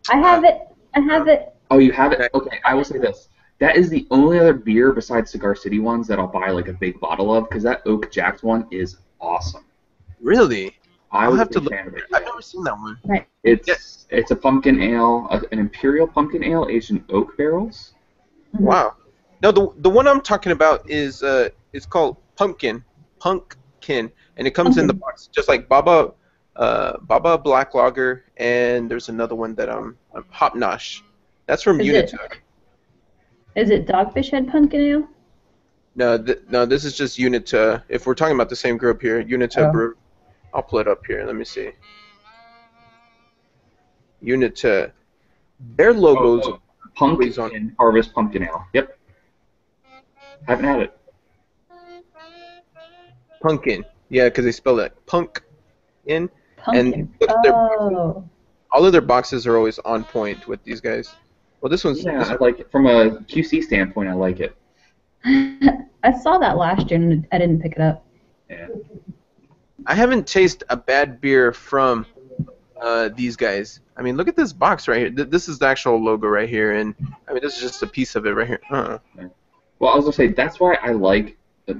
I have it. Oh, you have it? Okay, I will say this. That is the only other beer besides Cigar City ones that I'll buy like a big bottle of, because that oak jacked one is awesome. Really? I'll have to look. fan of it. I've never seen that one. Right. It's a pumpkin ale, an imperial pumpkin ale aged in oak barrels. Wow. No, the one I'm talking about is it's called Pumpkin, and it comes in the box just like Baba Black Lager, and there's another one that Hop Nosh. That's from Unita. Is it Dogfish Head Pumpkin Ale? No, this is just Unita. If we're talking about the same group here, Unita Brew. I'll pull it up here. Let me see. Unita. Their logos. Pumpkin Harvest Pumpkin Ale. Yep. Haven't had it. Pumpkin. Yeah, because they spell it Pumpkin. Pumpkin. All of their boxes are always on point with these guys. Well, this one's... Yeah, I like it. From a QC standpoint, I like it. I saw that last year and I didn't pick it up. Yeah. I haven't tasted a bad beer from these guys. I mean, look at this box right here. This is the actual logo right here, and I mean, this is just a piece of it right here. Well, I was gonna say that's why I like, I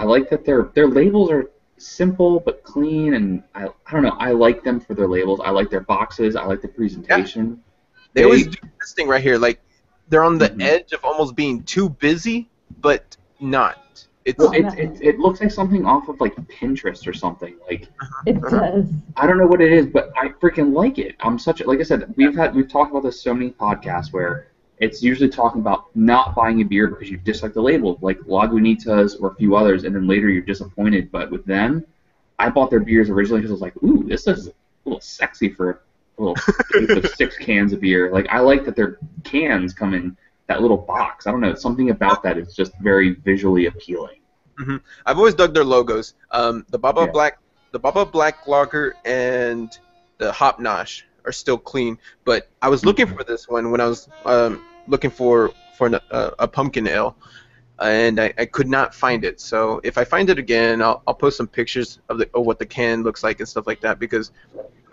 like that their labels are simple but clean, and I don't know. I like them for their labels. I like their boxes. I like the presentation. Yeah. They always do this thing right here, like they're on the edge of almost being too busy, but not. It looks like something off of like Pinterest or something. Like it does. I don't know what it is, but I freaking like it. Like I said, we've talked about this so many podcasts where it's usually talking about not buying a beer because you dislike the label, like Lagunitas or a few others, and then later you're disappointed. But with them, I bought their beers originally because I was like, ooh, this is a little sexy for a little case of 6 cans of beer. Like I like that their cans come in that little box. I don't know, something about that is just very visually appealing. Mm-hmm. I've always dug their logos. The Baba Black Lager and the Hop Nosh are still clean, but I was looking for this one when I was looking for a pumpkin ale, and I could not find it. So if I find it again, I'll post some pictures of what the can looks like and stuff like that, because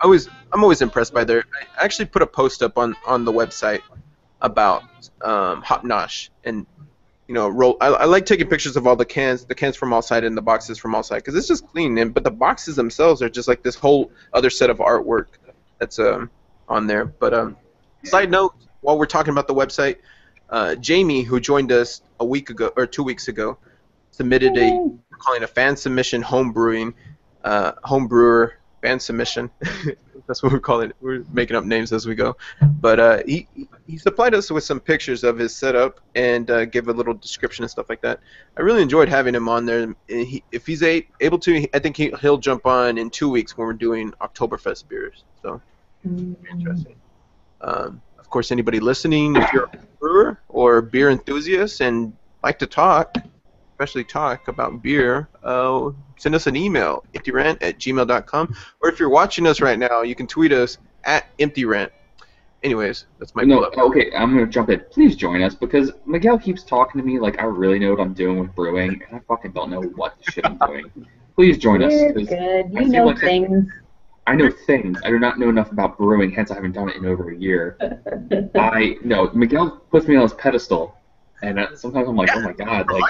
I'm always impressed by their. I actually put a post up on the website about Hop Nosh, and I like taking pictures of all the cans from all sides and the boxes from all sides, because it's just clean. But the boxes themselves are just like this whole other set of artwork that's on there. But side note, while we're talking about the website, Jamie, who joined us a week ago or 2 weeks ago, submitted we're calling a fan submission homebrewer fan submission. That's what we're calling it. We're making up names as we go. But he supplied us with some pictures of his setup and gave a little description and stuff like that. I really enjoyed having him on there. And if he's able to, I think he'll jump on in 2 weeks when we're doing Oktoberfest beers. So, interesting. Of course, anybody listening, if you're a brewer or beer enthusiast and like to talk, especially talk about beer, send us an email, emptyrant@gmail.com, or if you're watching us right now, you can tweet us @emptyrant. Anyways, that's my plug. Okay, I'm going to jump in. Please join us, because Miguel keeps talking to me like I really know what I'm doing with brewing, and I fucking don't know what shit I'm doing. Please join us. You're good. You know things. I know things. I do not know enough about brewing, hence I haven't done it in over a year. Miguel puts me on his pedestal, and sometimes I'm like, oh my god, like.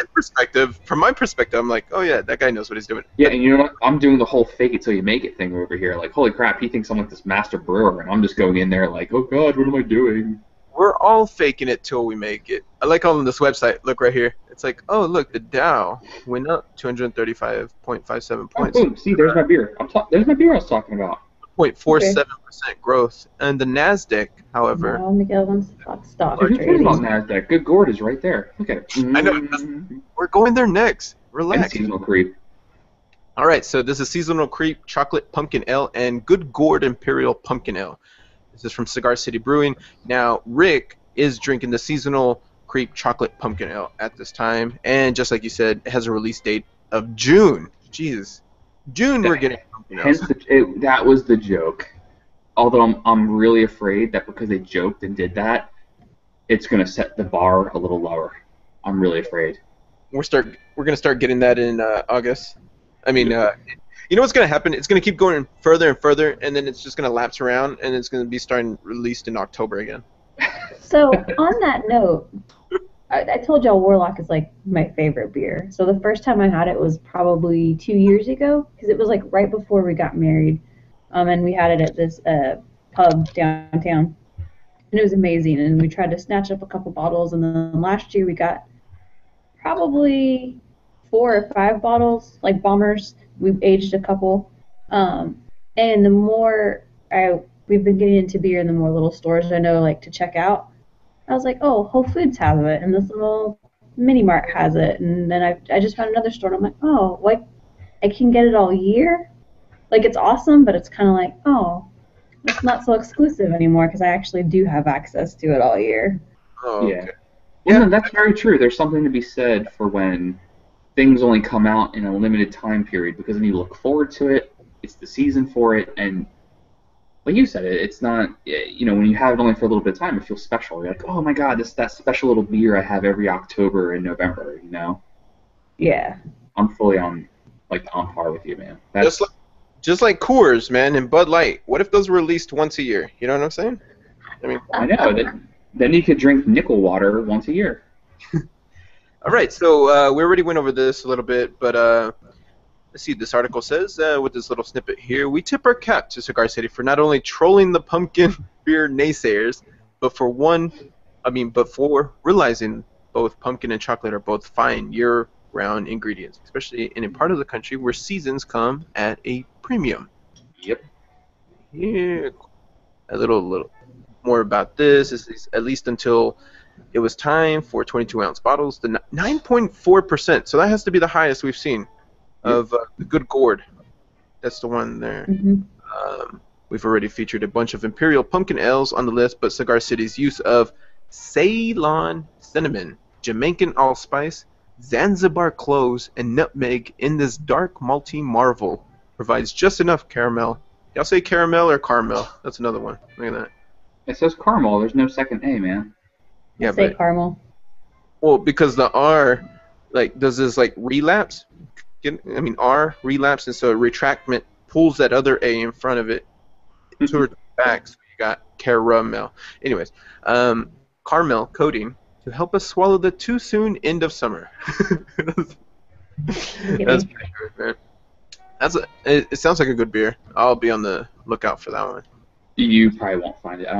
From my perspective, I'm like, oh yeah, that guy knows what he's doing. Yeah, and you know what? I'm doing the whole fake it till you make it thing over here. Like, holy crap, he thinks I'm like this master brewer, and I'm just going in there like, oh god, what am I doing? We're all faking it till we make it. I like on this website. Look right here. It's like, oh look, the Dow went up 235.57 points. Oh, boom! See, there's my beer. There's my beer I was talking about. 0.47% growth, and the Nasdaq, however. Now Miguel wants to talk stock Who cares about trading. Nasdaq? Good Gourd is right there. Look at it. I know. We're going there next. And Relax. seasonal creep. All right, so this is Seasonal Creep Chocolate Pumpkin Ale and Good Gourd Imperial Pumpkin Ale. This is from Cigar City Brewing. Now, Rick is drinking the Seasonal Creep Chocolate Pumpkin Ale at this time, and just like you said, it has a release date of June. Jeez, June we're getting pumpkin ales. Hence, that was the joke. Although I'm really afraid that because they joked and did that, it's gonna set the bar a little lower. I'm really afraid. We're gonna start getting that in August. I mean, you know what's gonna happen? It's gonna keep going further and further, and then it's just gonna lapse around, and it's gonna be starting released in October again. So on that note, I told y'all Warlock is like my favorite beer. So the first time I had it was probably 2 years ago, because it was like right before we got married, and we had it at this pub downtown, and it was amazing. And we tried to snatch up a couple bottles, and then last year we got probably 4 or 5 bottles, like bombers. We've aged a couple, and the more we've been getting into beer, and the more little stores I know like to check out. I was like, oh, Whole Foods has it, and this little mini mart has it, and then I just found another store, and I'm like, oh, like I can get it all year. Like it's awesome, but it's kind of like, oh, it's not so exclusive anymore because I actually do have access to it all year. Oh, Yeah. okay. Well, no, that's very true. There's something to be said for when things only come out in a limited time period, because then you look forward to it. It's the season for it, and like you said, it's not, you know, when you have it only for a little bit of time, it feels special. You're like, oh my god, this is that special little beer I have every October and November, you know? Yeah. I'm fully on par with you, man. Just like Coors, man, and Bud Light. What if those were released once a year? You know what I'm saying? I mean, I know. Then you could drink nickel water once a year. all right. So we already went over this a little bit, but let's see. This article says with this little snippet here, we tip our cap to Cigar City for not only trolling the pumpkin beer naysayers, but for realizing both pumpkin and chocolate are both fine year-round ingredients, especially in a part of the country where seasons come at a premium. Yep. Yeah, a little more about this. This is at least until it was time for 22-ounce bottles. The 9.4%. So that has to be the highest we've seen of the Good Gourd. That's the one there. Mm-hmm. We've already featured a bunch of Imperial Pumpkin Ales on the list, but Cigar City's use of Ceylon cinnamon, Jamaican allspice, Zanzibar cloves, and nutmeg in this dark malty marvel provides just enough caramel. Y'all say caramel or caramel? That's another one. Look at that. It says caramel. There's no second A, man. Yeah, Say but caramel. well, because the R, like, does this like relapse? R relapse, and so retractment pulls that other A in front of it towards the back. So you got caramel. Anyways, caramel coating to help us swallow the too soon end of summer. That's pretty good, man. It sounds like a good beer. I'll be on the lookout for that one. You probably won't find it. I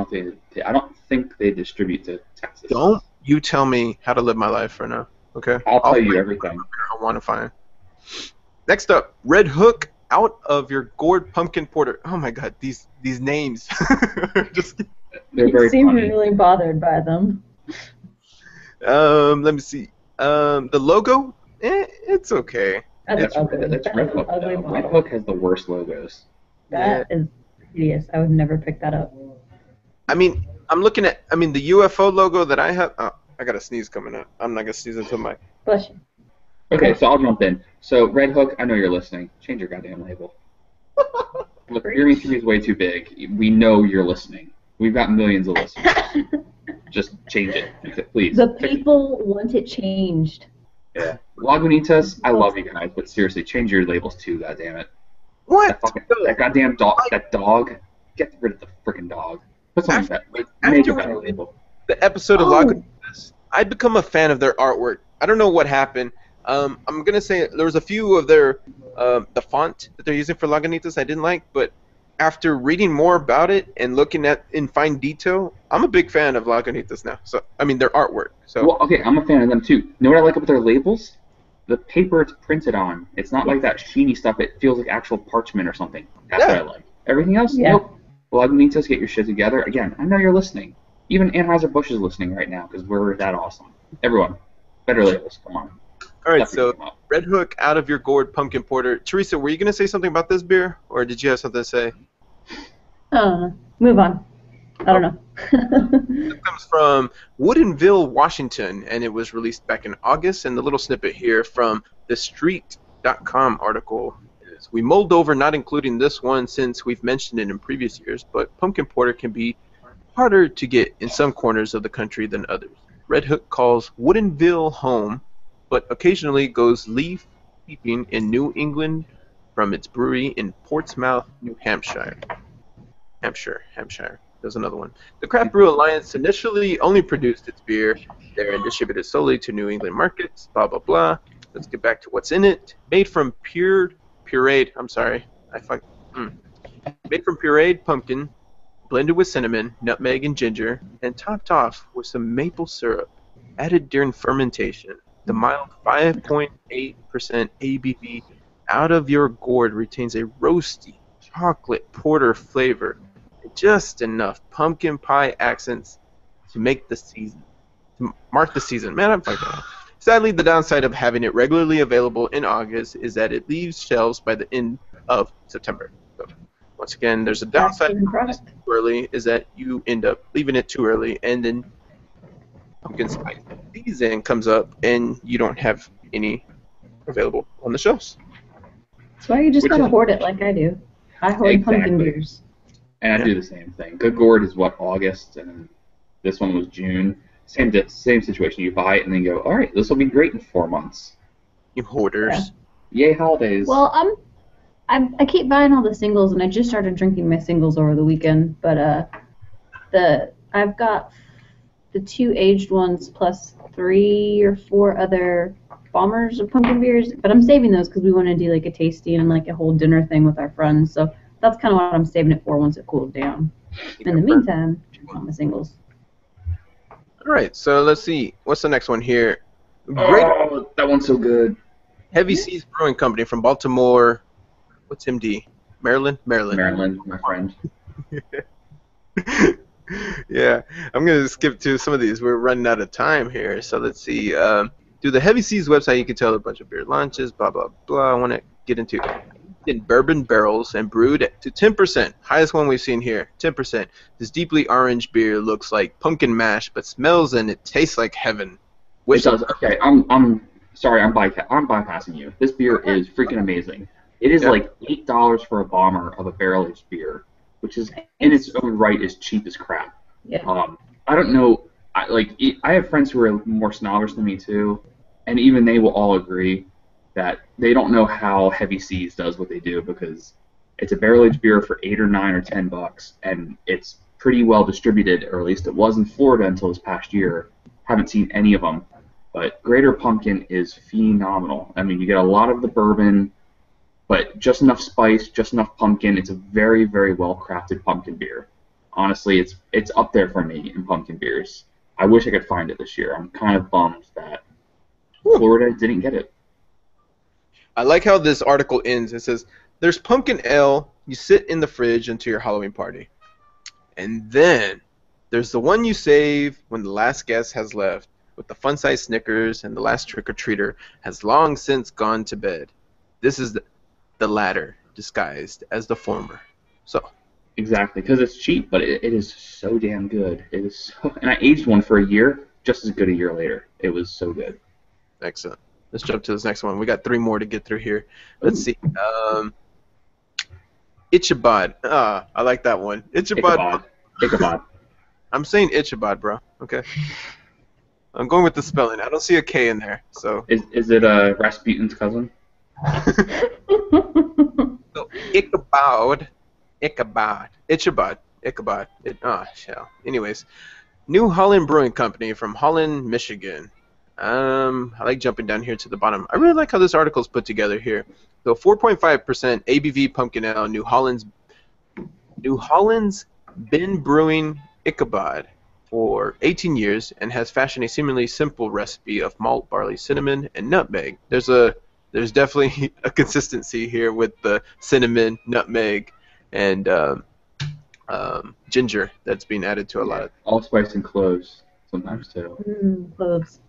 don't think they distribute to Texas. Don't you tell me how to live my life right now, okay? I'll tell you find everything. I want to find. Next up, Red Hook Out of Your Gourd Pumpkin Porter. Oh my God, these names. Just They're You very seem funny. really bothered by them. let me see. The logo, it's okay. That's ugly. That's That's Red an Hook. ugly Though. model. Red Hook has the worst logos. That is hideous. I would never pick that up. I mean, I'm looking at. I mean, the UFO logo that I have. Oh, I got a sneeze coming up. I'm not gonna sneeze until my. Bless you. Okay, so I'll jump in. So Red Hook, I know you're listening. Change your goddamn label. Look, Beer 3 is way too big. We know you're listening. We've got millions of listeners. Just change it. Fix it, please. The Fix it. people want it changed. Yeah. Lagunitas, I love you guys, but seriously, change your labels too, goddammit. What? That goddamn dog. That dog. Get rid of the freaking dog. Put something better. Make a better label. The episode of Lagunitas, I'd become a fan of their artwork. I don't know what happened. I'm gonna say there was a few of their the font that they're using for Lagunitas I didn't like, but after reading more about it and looking at in fine detail, I'm a big fan of Lagunitas now. So I mean their artwork. So well, okay, I'm a fan of them too. You know what I like about their labels? The paper it's printed on. It's not like that sheeny stuff. It feels like actual parchment or something. That's what I like. Everything else, nope. Lagunitas, get your shit together. Again, I know you're listening. Even Anheuser-Busch is listening right now because we're that awesome. Everyone, better labels. Come on. All right, so Red Hook Out of Your Gourd Pumpkin Porter. Teresa, were you going to say something about this beer, or did you have something to say? Move on. I don't know. It comes from Woodinville, Washington, and it was released back in August. And the little snippet here from the Street.com article is, we mulled over not including this one since we've mentioned it in previous years, but pumpkin porter can be harder to get in some corners of the country than others. Red Hook calls Woodinville home, but occasionally goes leaf peeping in New England from its brewery in Portsmouth, New Hampshire. Hampshire. There's another one. The Craft Brew Alliance initially only produced its beer there and distributed solely to New England markets, blah, blah, blah. Let's get back to what's in it. Made from pureed pumpkin, blended with cinnamon, nutmeg, and ginger, and topped off with some maple syrup added during fermentation. The mild 5.8% ABV Out of Your Gourd retains a roasty chocolate porter flavor and just enough pumpkin pie accents to mark the season. Man, I'm fucking up. Sadly, the downside of having it regularly available in August is that it leaves shelves by the end of September. So, once again, there's a downside too early is that you end up leaving it too early, and then pumpkin spice season comes up, and you don't have any available on the shelves. That's why you just gotta hoard it like I do. I hoard pumpkin beers. And I do the same thing. Good Gourd is August, and this one was June. Same situation. You buy it and then go, all right, this will be great in 4 months. You hoarders. Yeah. Yay, holidays. Well, I keep buying all the singles, and I just started drinking my singles over the weekend. But I've got the 2 aged ones plus 3 or 4 other bombers of pumpkin beers. But I'm saving those because we want to do like a tasting and like a whole dinner thing with our friends. So that's kind of what I'm saving it for once it cools down. In the meantime, on the singles. All right, so let's see. What's the next one here? Oh, that one's so good. Heavy Seas Brewing Company from Baltimore. What's MD? Maryland, my friend. Yeah, I'm going to skip to some of these. We're running out of time here, so let's see. Through the Heavy Seas website, you can tell a bunch of beer launches, blah, blah, blah. I want to get into in bourbon barrels and brewed to 10%. Highest one we've seen here, 10%. This deeply orange beer looks like pumpkin mash, but smells and it tastes like heaven. It does. Okay, I'm sorry, I'm bypassing you. This beer is freaking amazing. It is like $8 for a bomber of a barrel-aged beer, which is in its own right is cheap as crap. Yeah. I don't know. I have friends who are more snobbish than me too, and even they will all agree that they don't know how Heavy Seas does what they do because it's a barrel-aged beer for $8 or $9 or $10, and it's pretty well distributed, or at least it was in Florida until this past year. Haven't seen any of them, but Greater Pumpkin is phenomenal. I mean, you get a lot of the bourbon, but just enough spice, just enough pumpkin. It's a very, very well-crafted pumpkin beer. Honestly, it's up there for me in pumpkin beers. I wish I could find it this year. I'm kind of bummed that Florida didn't get it. I like how this article ends. It says, there's pumpkin ale you sit in the fridge until your Halloween party. And then there's the one you save when the last guest has left with the fun-sized Snickers and the last trick-or-treater has long since gone to bed. This is the latter disguised as the former. So exactly, because it's cheap, but it is so damn good. It is so, and I aged one for a year, just as good a year later. It was so good. Excellent. Let's jump to this next one. We got 3 more to get through here. Let's see. Ichabod. I like that one. Ichabod. I'm saying Ichabod, bro. Okay. I'm going with the spelling. I don't see a K in there. So is it Rasputin's cousin? So Ichabod. Shell. Anyways, New Holland Brewing Company from Holland, Michigan. I like jumping down here to the bottom. I really like how this article is put together here. So 4.5% ABV pumpkin ale, New Holland's been brewing Ichabod for 18 years and has fashioned a seemingly simple recipe of malt, barley, cinnamon, and nutmeg. There's definitely a consistency here with the cinnamon, nutmeg, and ginger that's being added to a lot of. Allspice and cloves sometimes too. Cloves.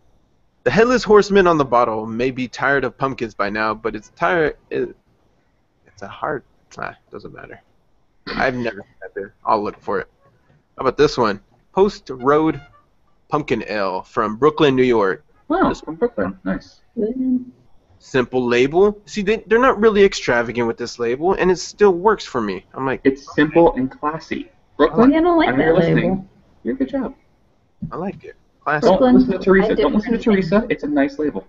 The Headless Horseman on the bottle may be tired of pumpkins by now, but it's a hard. Doesn't matter. I've never had it. I'll look for it. How about this one? Post Road Pumpkin Ale from Brooklyn, New York. Wow, it's from Brooklyn. Nice. Simple label. See, they're not really extravagant with this label, and it still works for me. I'm like, It's simple and classy. Brooklyn, I don't like I know you're that listening. label. You're a good job. I like it. Classic. Don't Brooklyn, listen to Teresa. I Don't listen to differently. Teresa. It's a nice label.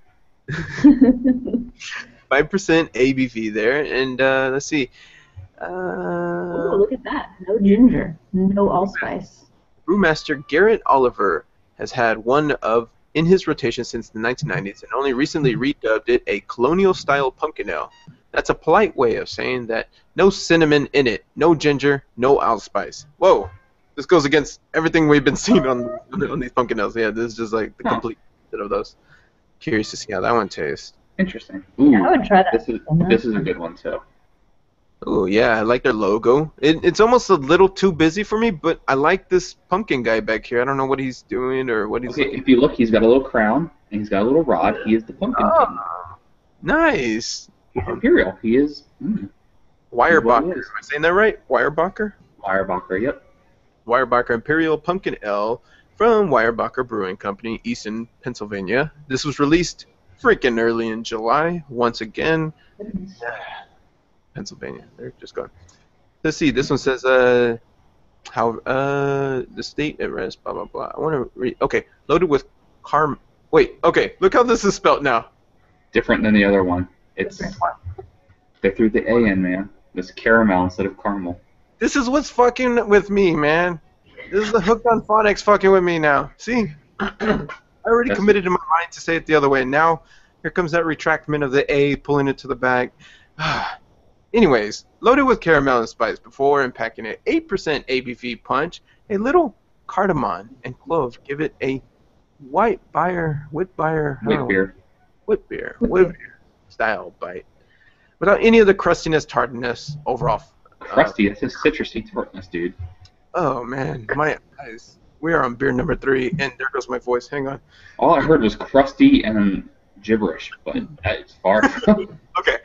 5% ABV there, and let's see. Oh, look at that. No ginger. No allspice. Brewmaster Garrett Oliver has had one in his rotation since the 1990s and only recently redubbed it a colonial-style pumpkin ale. That's a polite way of saying that no cinnamon in it, no ginger, no allspice. Whoa, this goes against everything we've been seeing on these pumpkin ales. Yeah, this is just like the complete opposite of those. Curious to see how that one tastes. Interesting. Ooh, I would try that. this is a good one too. Oh yeah, I like their logo. It's almost a little too busy for me, but I like this pumpkin guy back here. I don't know what he's doing or what he's Okay, looking. if you look, he's got a little crown and he's got a little rod. He is the pumpkin king. Oh, nice. He's Imperial. He is Weyerbacher. What Am it is. I saying that right? Weyerbacher? Weyerbacher. Yep. Weyerbacher Imperial Pumpkin Ale from Weyerbacher Brewing Company, Easton, Pennsylvania. This was released freaking early in July. Once again, Pennsylvania. They're just going. Let's see. This one says the state at rest. Blah blah blah. I want to read. Okay, loaded with Wait. Okay, look how this is spelt now. Different than the other one. It's they threw the A in, man. It's caramel instead of caramel. This is what's fucking with me, man. This is the hooked on phonics fucking with me now. See? I already committed in my mind to say it the other way. Now, here comes that retractment of the A, pulling it to the back. Anyways, loaded with caramel and spice before and packing it 8% ABV punch, a little cardamom and clove give it a wit beer style bite. Without any of the crustiness, tardiness, overall. Crusty. That's a citrusy tartness, dude. Oh man, my eyes. We are on beer number 3, and there goes my voice. Hang on. All I heard was crusty and gibberish, but it's far from. Okay.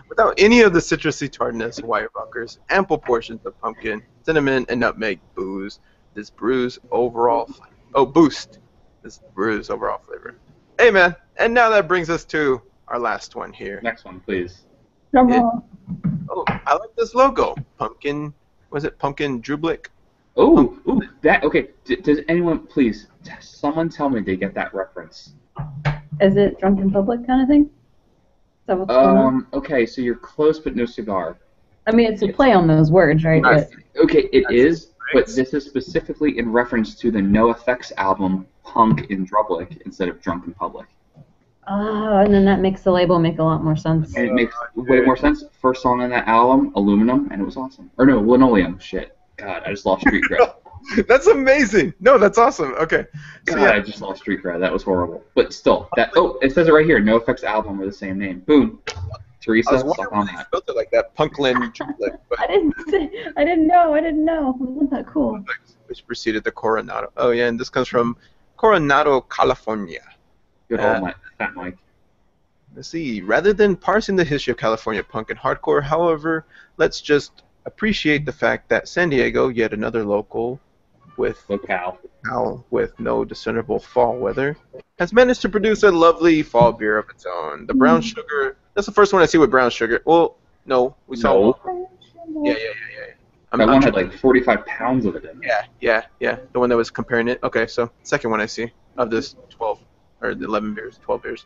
Without any of the citrusy tardiness, Weyerbacher's ample portions of pumpkin, cinnamon, and nutmeg boost this brew's overall flavor. Hey man, and now that brings us to our last one here. Next one, please. Come Yeah. on. Oh, I like this logo. Pumpkin. Was it Pumpkin Drublick? Oh, ooh, that okay. Does anyone please? Someone tell me they get that reference. Is it drunk in public kind of thing? Is that what's going on? Okay, so you're close, but no cigar. I mean, it's a play on those words, right? But Okay, it is, but this is specifically in reference to the NoFX album Punk in Drublic instead of Drunk in Public. and then that makes the label make a lot more sense. And it makes way more sense. First song on that album, Aluminum, and it was awesome. Or no, Linoleum. Shit. God, I just lost street cred. That's amazing. No, that's awesome. Okay. So, God, yeah. I just lost street cred. That was horrible. But still, it says it right here. NoFX album with the same name. Boom. Teresa, I was suck wondering on why they that. spelled it like that. Punkland Drublick. But I didn't know. Isn't that cool? which preceded the Coronado. Oh yeah, and this comes from Coronado, California. Good old Fat Mike. Let's see. Rather than parsing the history of California punk and hardcore, however, let's just appreciate the fact that San Diego, yet another locale with no discernible fall weather, has managed to produce a lovely fall beer of its own. The brown sugar. That's the first one I see with brown sugar. Well, no, we saw. No. Yeah. That one had like 45 pounds of it in it. Yeah. The one that was comparing it. Okay, so second one I see of this 12 or the 11 beers, 12 beers.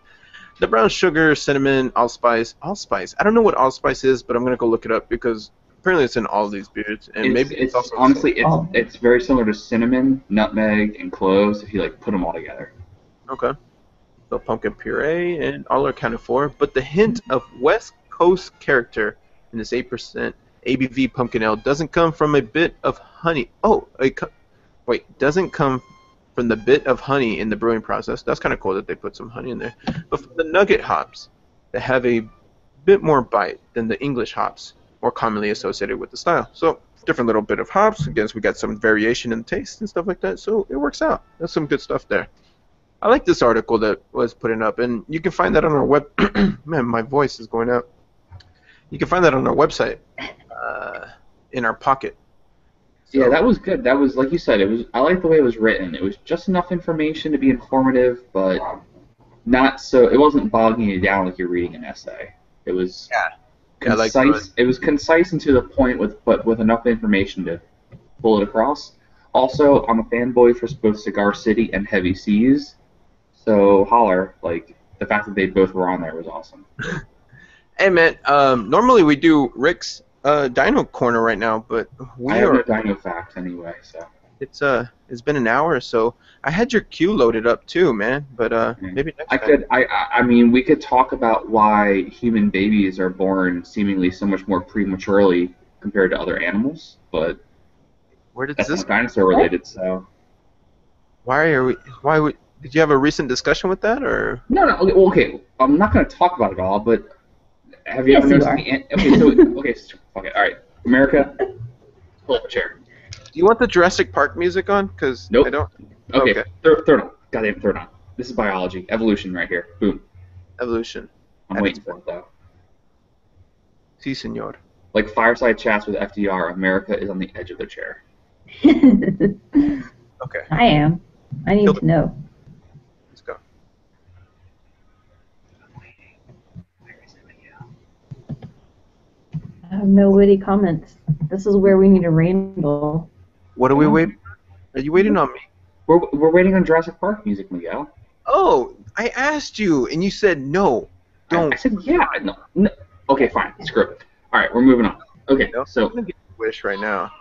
The brown sugar, cinnamon, allspice. Allspice. I don't know what allspice is, but I'm gonna go look it up because apparently it's in all these beers, and maybe it's also honestly the same. it's very similar to cinnamon, nutmeg, and cloves if you like put them all together. Okay. So pumpkin puree and all are accounted for, but the hint of West Coast character in this 8% ABV pumpkin ale doesn't come from a bit of honey. Oh, doesn't come from the bit of honey in the brewing process. That's kind of cool that they put some honey in there. But from the nugget hops that have a bit more bite than the English hops more commonly associated with the style. So different little bit of hops. Again, we got some variation in the taste and stuff like that. So it works out. That's some good stuff there. I like this article that was putting up, and you can find that on our web. Man, my voice is going out. You can find that on our website, in our pocket. So, yeah, that was good. That was, like you said, I like the way it was written. It was just enough information to be informative, but not so. It wasn't bogging you down like you're reading an essay. It was concise. It was concise and to the point, with enough information to pull it across. Also, I'm a fanboy for both Cigar City and Heavy Seas. So holler, like the fact that they both were on there was awesome. Hey man, normally we do Rick's Dino Corner right now, but I have no Dino facts anyway, so it's been an hour or so. I had your queue loaded up too, man, but maybe next time. I mean, we could talk about why human babies are born seemingly so much more prematurely compared to other animals, but where did that's this not dinosaur related, so. Did you have a recent discussion with that, or? No. Okay. I'm not going to talk about it all, but have you ever noticed fuck it. All right, America, pull up a chair. Do you want the Jurassic Park music on? Because nope. I don't. Okay. Throw it on. Goddamn, throw it on. This is biology, evolution, right here. Boom. Evolution. I'm waiting for it though. Si, senor. Like fireside chats with FDR, America is on the edge of their chair. Okay. I am. I need to know. Let's go. I have no witty comments. This is where we need a rainbow. What are we waiting? Are you waiting on me? We're waiting on Jurassic Park music, Miguel. Oh, I asked you, and you said no. Don't. I said yeah. No. Okay, fine. Screw it. All right, we're moving on. Okay, No, so. I'm gonna get a wish right now.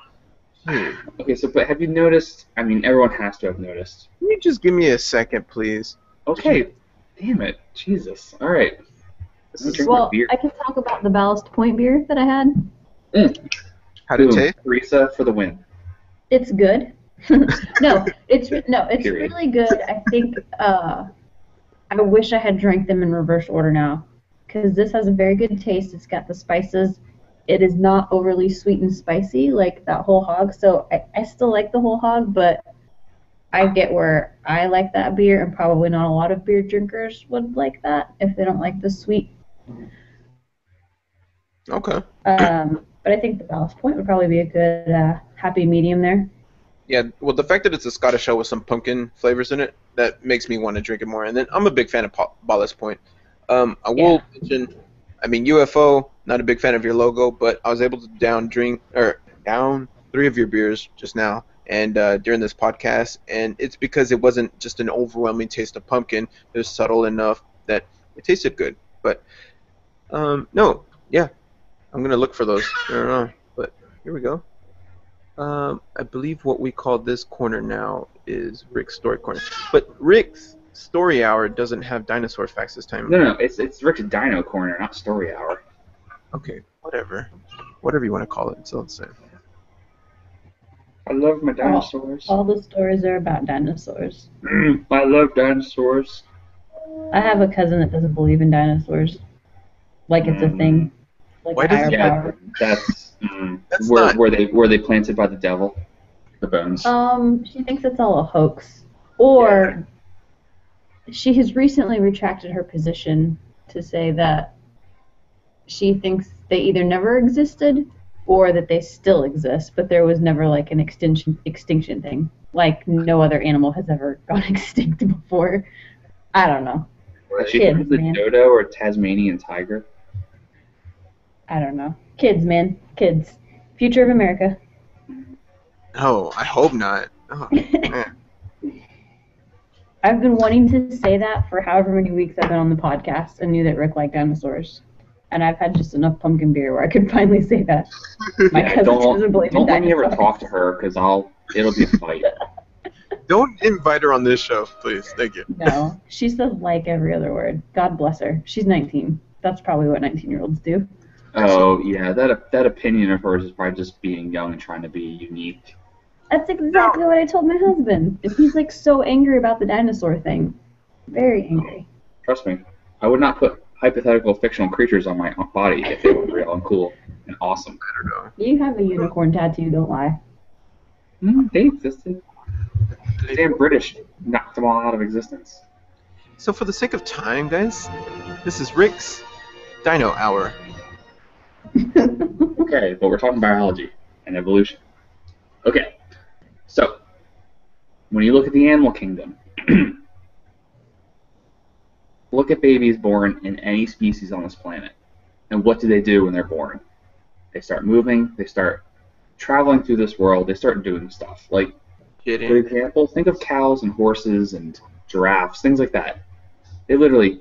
Okay, so but have you noticed? I mean, everyone has to have noticed. Can you just give me a second, please? Okay, damn it, Jesus. All right. Well, I can talk about the Ballast Point beer that I had. How did it taste? Teresa for the win. It's good. it's Period. really good. I think I wish I had drank them in reverse order now, because this has a very good taste. It's got the spices. It is not overly sweet and spicy like that whole hog. So I still like the whole hog, but I get where I like that beer, and probably not a lot of beer drinkers would like that if they don't like the sweet. Okay. But I think the Ballast Point would probably be a good happy medium there. Yeah, well, the fact that it's a Scottish ale with some pumpkin flavors in it, that makes me want to drink it more. And then I'm a big fan of Ballast Point. I will mention, I mean, UFO, not a big fan of your logo, but I was able to down 3 of your beers just now and during this podcast, and it's because it wasn't just an overwhelming taste of pumpkin. It was subtle enough that it tasted good. But, I'm going to look for those. I don't know, but here we go. I believe what we call this corner now is Rick's Story Corner. But Rick's Story Hour doesn't have dinosaur facts this time. No, it's Rick's Dino Corner, not Story Hour. Okay, whatever. Whatever you want to call it, it's all the same. I love my dinosaurs. All the stories are about dinosaurs. I love dinosaurs. I have a cousin that doesn't believe in dinosaurs. Like it's a thing. Like Why a does higher he- power. That's not- were they planted by the devil? The bones. She thinks it's all a hoax. Or she has recently retracted her position to say that she thinks they either never existed or that they still exist, but there was never like an extinction thing. Like no other animal has ever gone extinct before. I don't know. She kids, thinks the man. dodo or Tasmanian tiger. I don't know. Kids, man. Kids. Future of America. Oh, I hope not. Oh, man. I've been wanting to say that for however many weeks I've been on the podcast and knew that Rick liked dinosaurs. And I've had just enough pumpkin beer where I could finally say that. My Yeah, cousin doesn't believe in don't let me ever dinosaurs. talk to her because it'll be a fight. Don't invite her on this show, please. Thank you. No, she says like every other word. God bless her. She's 19. That's probably what 19-year-olds do. Oh yeah, that opinion of hers is probably just being young and trying to be unique. That's exactly what I told my husband. He's like so angry about the dinosaur thing. Very angry. Trust me, I would not put hypothetical fictional creatures on my body if they were real and cool and awesome. I don't know. You have a unicorn tattoo, don't lie. They existed. The damn British knocked them all out of existence. So for the sake of time, guys, this is Rick's Dino Hour. Okay, but we're talking biology and evolution. Okay, so when you look at the animal kingdom, look at babies born in any species on this planet, and what do they do when they're born? They start moving, they start traveling through this world, they start doing stuff. Like, for Kidding. example, think of cows and horses and giraffes, things like that. They literally,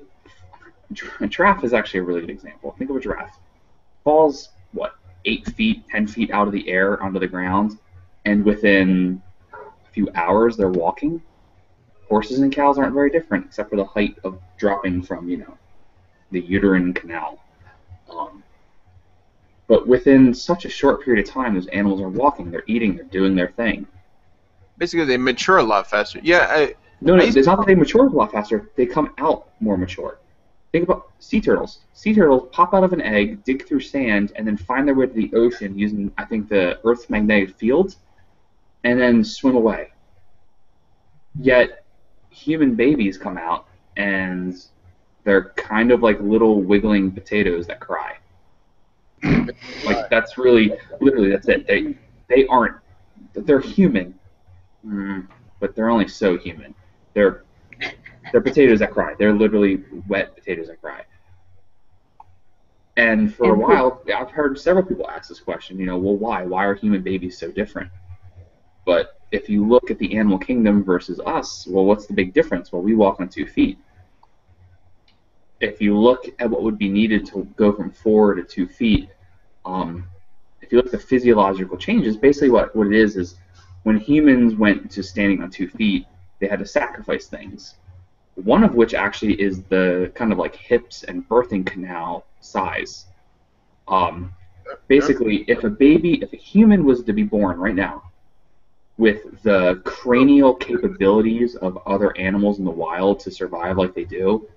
a giraffe is actually a really good example. Think of a giraffe. Falls, 8 feet, 10 feet out of the air onto the ground, and within a few hours they're walking. Horses and cows aren't very different, except for the height of dropping from, the uterine canal. But within such a short period of time, those animals are walking, they're eating, they're doing their thing. Basically, they mature a lot faster. Yeah, No, it's not that they mature a lot faster, they come out more mature. Think about sea turtles. Sea turtles pop out of an egg, dig through sand, and then find their way to the ocean using, I think, the Earth's magnetic field, and then swim away. Yet, human babies come out, and they're kind of like little wiggling potatoes that cry. Like, that's really, literally, that's it. They aren't, they're human, but they're only so human. They're potatoes that cry. They're literally wet potatoes that cry. And for a while, I've heard several people ask this question, well, why? Why are human babies so different? But if you look at the animal kingdom versus us, well, what's the big difference? Well, we walk on 2 feet. If you look at what would be needed to go from 4 to 2 feet, if you look at the physiological changes, basically what it is when humans went to standing on 2 feet, they had to sacrifice things. One of which actually is the kind of like hips and birthing canal size. Basically, if a human was to be born right now with the cranial capabilities of other animals in the wild to survive like they do,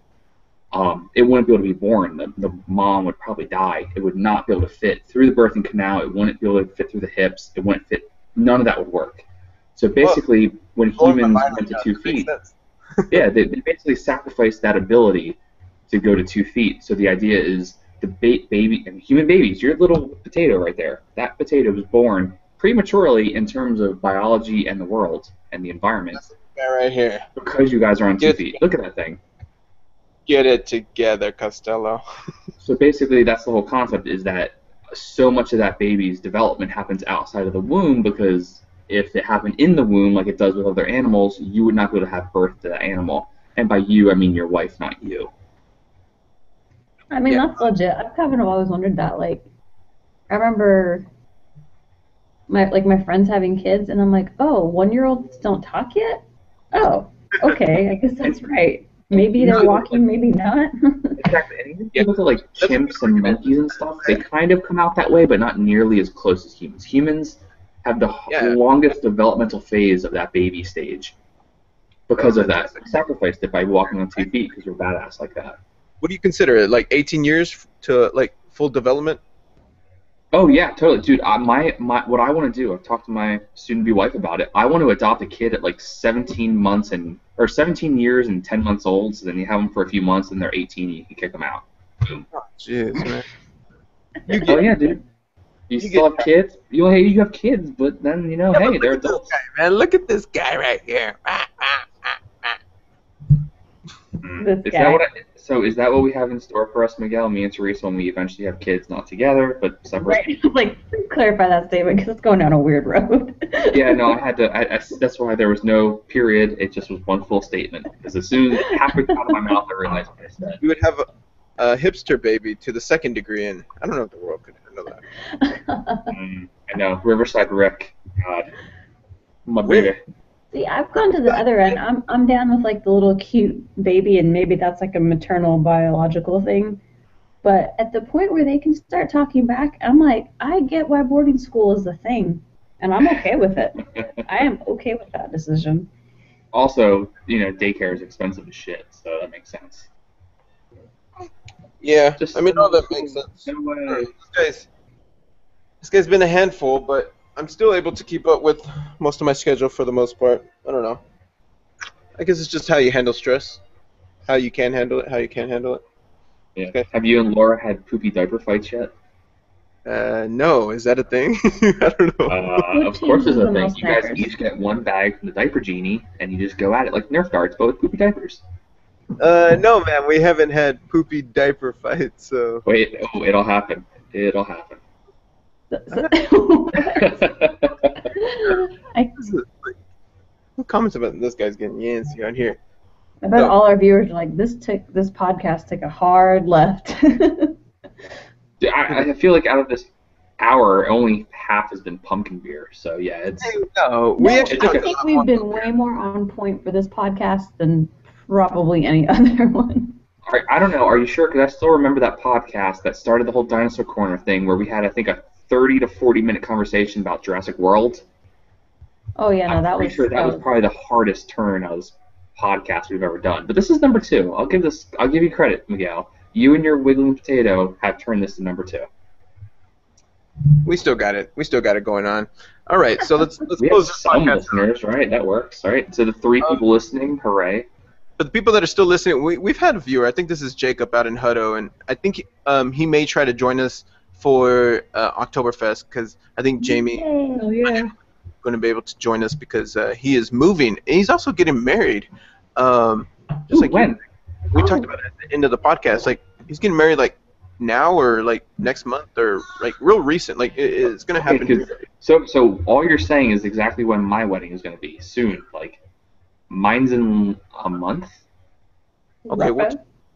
it wouldn't be able to be born. The mom would probably die. It would not be able to fit through the birthing canal. It wouldn't be able to fit through the hips. It wouldn't fit. None of that would work. So basically, when humans went to 2 feet, yeah, they basically sacrificed that ability to go to 2 feet. So the idea is human babies, your little potato right there, that potato was born prematurely in terms of biology and the world and the environment. That's the guy right here. Because you guys are on 2 feet. Look at that thing. Get it together, Costello. So basically, that's the whole concept, is that so much of that baby's development happens outside of the womb, because if it happened in the womb like it does with other animals, you would not be able to have birth to that animal. And by you, I mean your wife, not you. I mean, that's legit. I've kind of always wondered that. Like, I remember my friends having kids, and I'm like, oh, 1-year-olds don't talk yet? Oh, okay, I guess that's right. Maybe they're walking, maybe not. Exactly. And even if you look at like chimps and monkeys and stuff, they kind of come out that way, but not nearly as close as humans. Humans have the longest developmental phase of that baby stage. Because of that, we sacrificed it by walking on 2 feet because we're badass like that. What do you consider it? Like 18 years to like full development? Oh yeah, totally, dude. What I want to do, I've talked to my soon-to-be wife about it. I want to adopt a kid at like 17 years and 10 months old. So then you have them for a few months, and they're 18, and you can kick them out. Boom. Oh, jeez, man. Oh yeah, dude. You still have kids? You have kids, but then hey, they're adults. Guy, man, look at this guy right here. This guy. So is that what we have in store for us, Miguel, me and Teresa, when we eventually have kids, not together, but separate? Right. Like, clarify that statement because it's going down a weird road. Yeah, no, I had to. That's why there was no period. It just was one full statement. Because as soon as halfway out of my mouth, I realized what I said. You would have a hipster baby to the second degree, and I don't know if the world could handle that. I know. Riverside Rick. God. My baby. See, I've gone to the other end. I'm down with like the little cute baby, and maybe that's like a maternal biological thing. But at the point where they can start talking back, I'm like, I get why boarding school is the thing, and I'm okay with it. I am okay with that decision. Also, daycare is expensive as shit, so that makes sense. Yeah, Just- I mean, all that makes sense. No way. This guy's been a handful, but I'm still able to keep up with most of my schedule for the most part. I don't know. I guess it's just how you handle stress, how you can handle it, how you can't handle it. Yeah. Okay. Have you and Laura had poopy diaper fights yet? No, is that a thing? I don't know. Of course it's chooses a the thing. most You guys diapers? each get one bag from the diaper genie, and you just go at it like Nerf darts, but with poopy diapers. No, man, we haven't had poopy diaper fights, so. Wait, it'll happen. It'll happen. I Who comments about this guy's getting yancy on here? bet all our viewers are like, this podcast took a hard left. I feel like out of this hour, only half has been pumpkin beer. So yeah, it's No, No, we actually I took think we've been way more on point for this podcast than probably any other one. I don't know. Are you sure? Because I still remember that podcast that started the whole Dinosaur Corner thing, where we had, I think, a 30 to 40-minute conversation about Jurassic World. Oh yeah, no, that I'm pretty sure that was probably the hardest turn of this podcast we've ever done. But this is number 2. I'll give you credit, Miguel. You and your wiggling potato have turned this to number 2. We still got it. We still got it going on. All right, so let's We have close this some podcast. listeners, right? That works, right? So the 3 people listening, hooray! For the people that are still listening, we've had a viewer. I think this is Jacob out in Hutto, and I think he may try to join us for Oktoberfest because I think Jamie Oh yeah. going to be able to join us because he is moving. And he's also getting married. Just Ooh, like when? we talked about it at the end of the podcast. Like he's getting married like now or like next month or like real recent. Like it's going to happen. Okay, 'cause- so all you're saying is exactly when my wedding is going to be soon. Like mine's in a month. Okay, well,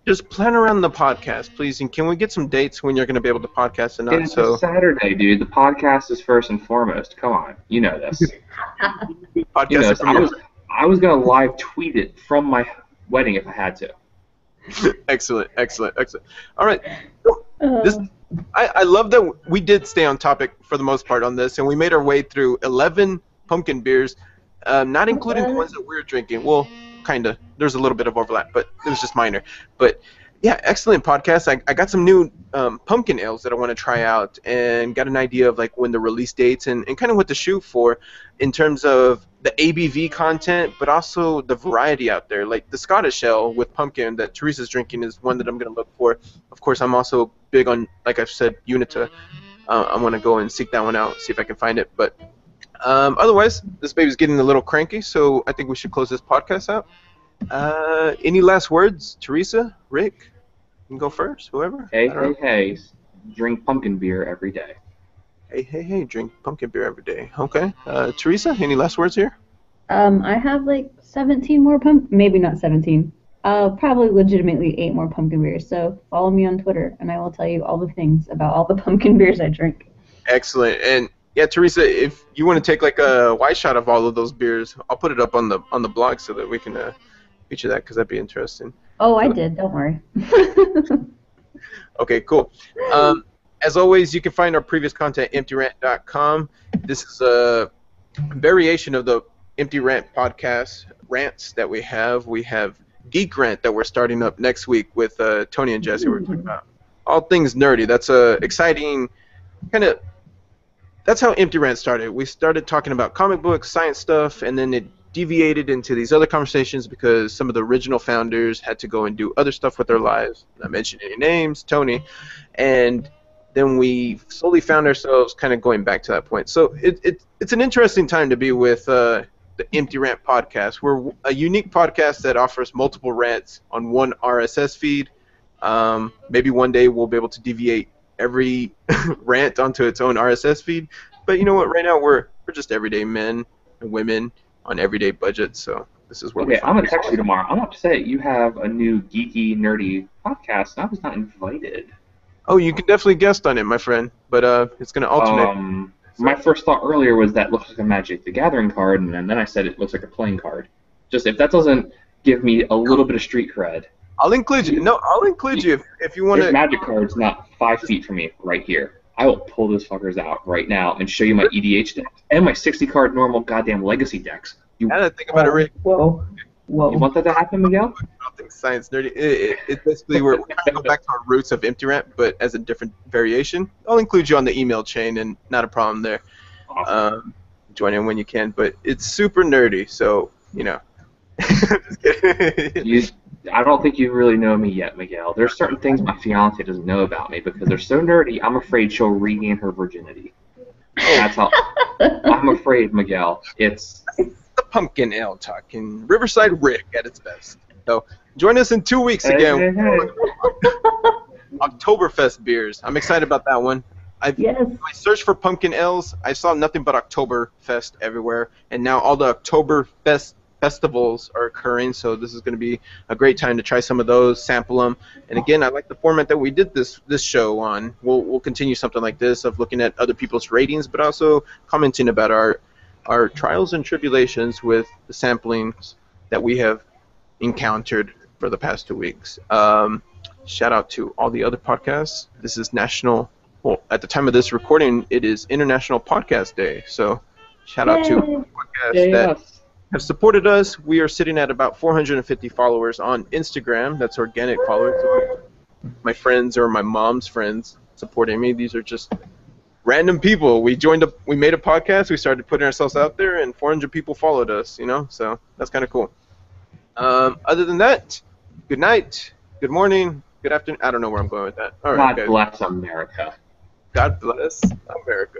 just plan around the podcast, please. And can we get some dates when you're going to be able to podcast and not? It's So a Saturday, dude. The podcast is first and foremost. Come on, you know this. You know podcast this. from your I was gonna live tweet it from my wedding if I had to. Excellent. All right. Uh, This, I love that we did stay on topic for the most part on this, and we made our way through 11 pumpkin beers, not including the ones that we're drinking. Well, kind of. There's a little bit of overlap, but it was just minor. But yeah, excellent podcast. I got some new pumpkin ales that I want to try out, and got an idea of like when the release dates and kind of what to shoot for in terms of the ABV content, but also the variety out there. Like the Scottish ale with pumpkin that Teresa's drinking is one that I'm going to look for. Of course, I'm also big on, like I've said, Unita. I'm going to go and seek that one out, see if I can find it. But otherwise, this baby's getting a little cranky, so I think we should close this podcast out. Any last words, Teresa, Rick? You can go first, whoever. Hey, I don't know. hey, drink pumpkin beer every day. Hey, drink pumpkin beer every day. Okay. Teresa, any last words here? I have like 17 more maybe not 17. Probably legitimately 8 more pumpkin beers. So follow me on Twitter, and I will tell you all the things about all the pumpkin beers I drink. Excellent. And yeah, Teresa, if you want to take like a wide shot of all of those beers, I'll put it up on the blog so that we can feature that because that'd be interesting. Oh, I did. Don't worry. Okay, cool. As always, you can find our previous content at EmptyRant.com. This is a variation of the Empty Rant podcast rants that we have. We have Geek Rant that we're starting up next week with Tony and Jesse. We're talking about all things nerdy. That's a exciting kind of. That's how Empty Rant started. We started talking about comic books, science stuff, and then it deviated into these other conversations because some of the original founders had to go and do other stuff with their lives. Not mentioning any names, Tony, and then we slowly found ourselves kind of going back to that point. So it's an interesting time to be with the Empty Rant podcast. We're a unique podcast that offers multiple rants on one RSS feed. Maybe one day we'll be able to deviate every rant onto its own RSS feed. But you know what? Right now we're just everyday men and women on everyday budgets. So this is where we Okay, I'm find gonna text you tomorrow. I'm upset you have a new geeky, nerdy podcast, and I was not invited. Oh, you can definitely guest on it, my friend. But it's gonna alternate. My first thought earlier was that looks like a Magic the Gathering card, and then I said it looks like a playing card. Just if that doesn't give me a little bit of street cred. I'll include you. No, I'll include you if you want This to. Magic card's not 5 feet from me, right here. I will pull those fuckers out right now and show you my EDH decks and my 60-card normal goddamn Legacy decks. You I didn't think about it, Rick. Whoa. Whoa. want that to happen, Miguel? Nothing science nerdy. It's basically we're trying to go back to our roots of Empty Rant, but as a different variation. I'll include you on the email chain, and not a problem there. Awesome. Join in when you can, but it's super nerdy, so you know. Just kidding. I don't think you really know me yet, Miguel. There's certain things my fiance doesn't know about me because they're so nerdy. I'm afraid she'll regain her virginity. That's how. I'm afraid, Miguel. It's the Pumpkin Ale Talk in Riverside Rick at its best. So join us in 2 weeks again. Hey. Oktoberfest beers. I'm excited about that one. Yes. I searched for pumpkin ales. I saw nothing but Oktoberfest everywhere, and now all the Oktoberfest festivals are occurring. So this is going to be a great time to try some of those, sample them. And again, I like the format that we did this show on. We'll continue something like this of looking at other people's ratings, but also commenting about our trials and tribulations with the samplings that we have encountered for the past 2 weeks. Shout out to all the other podcasts. This is national. Well, at the time of this recording, it is International Podcast Day. So, shout out to podcasts that have supported us. We are sitting at about 450 followers on Instagram. That's organic followers. My friends or my mom's friends supporting me. These are just random people. We made a podcast. We started putting ourselves out there, and 400 people followed us. You know, so that's kind of cool. Other than that, good night, good morning, good afternoon. I don't know where I'm going with that. All right, God bless America. God bless America.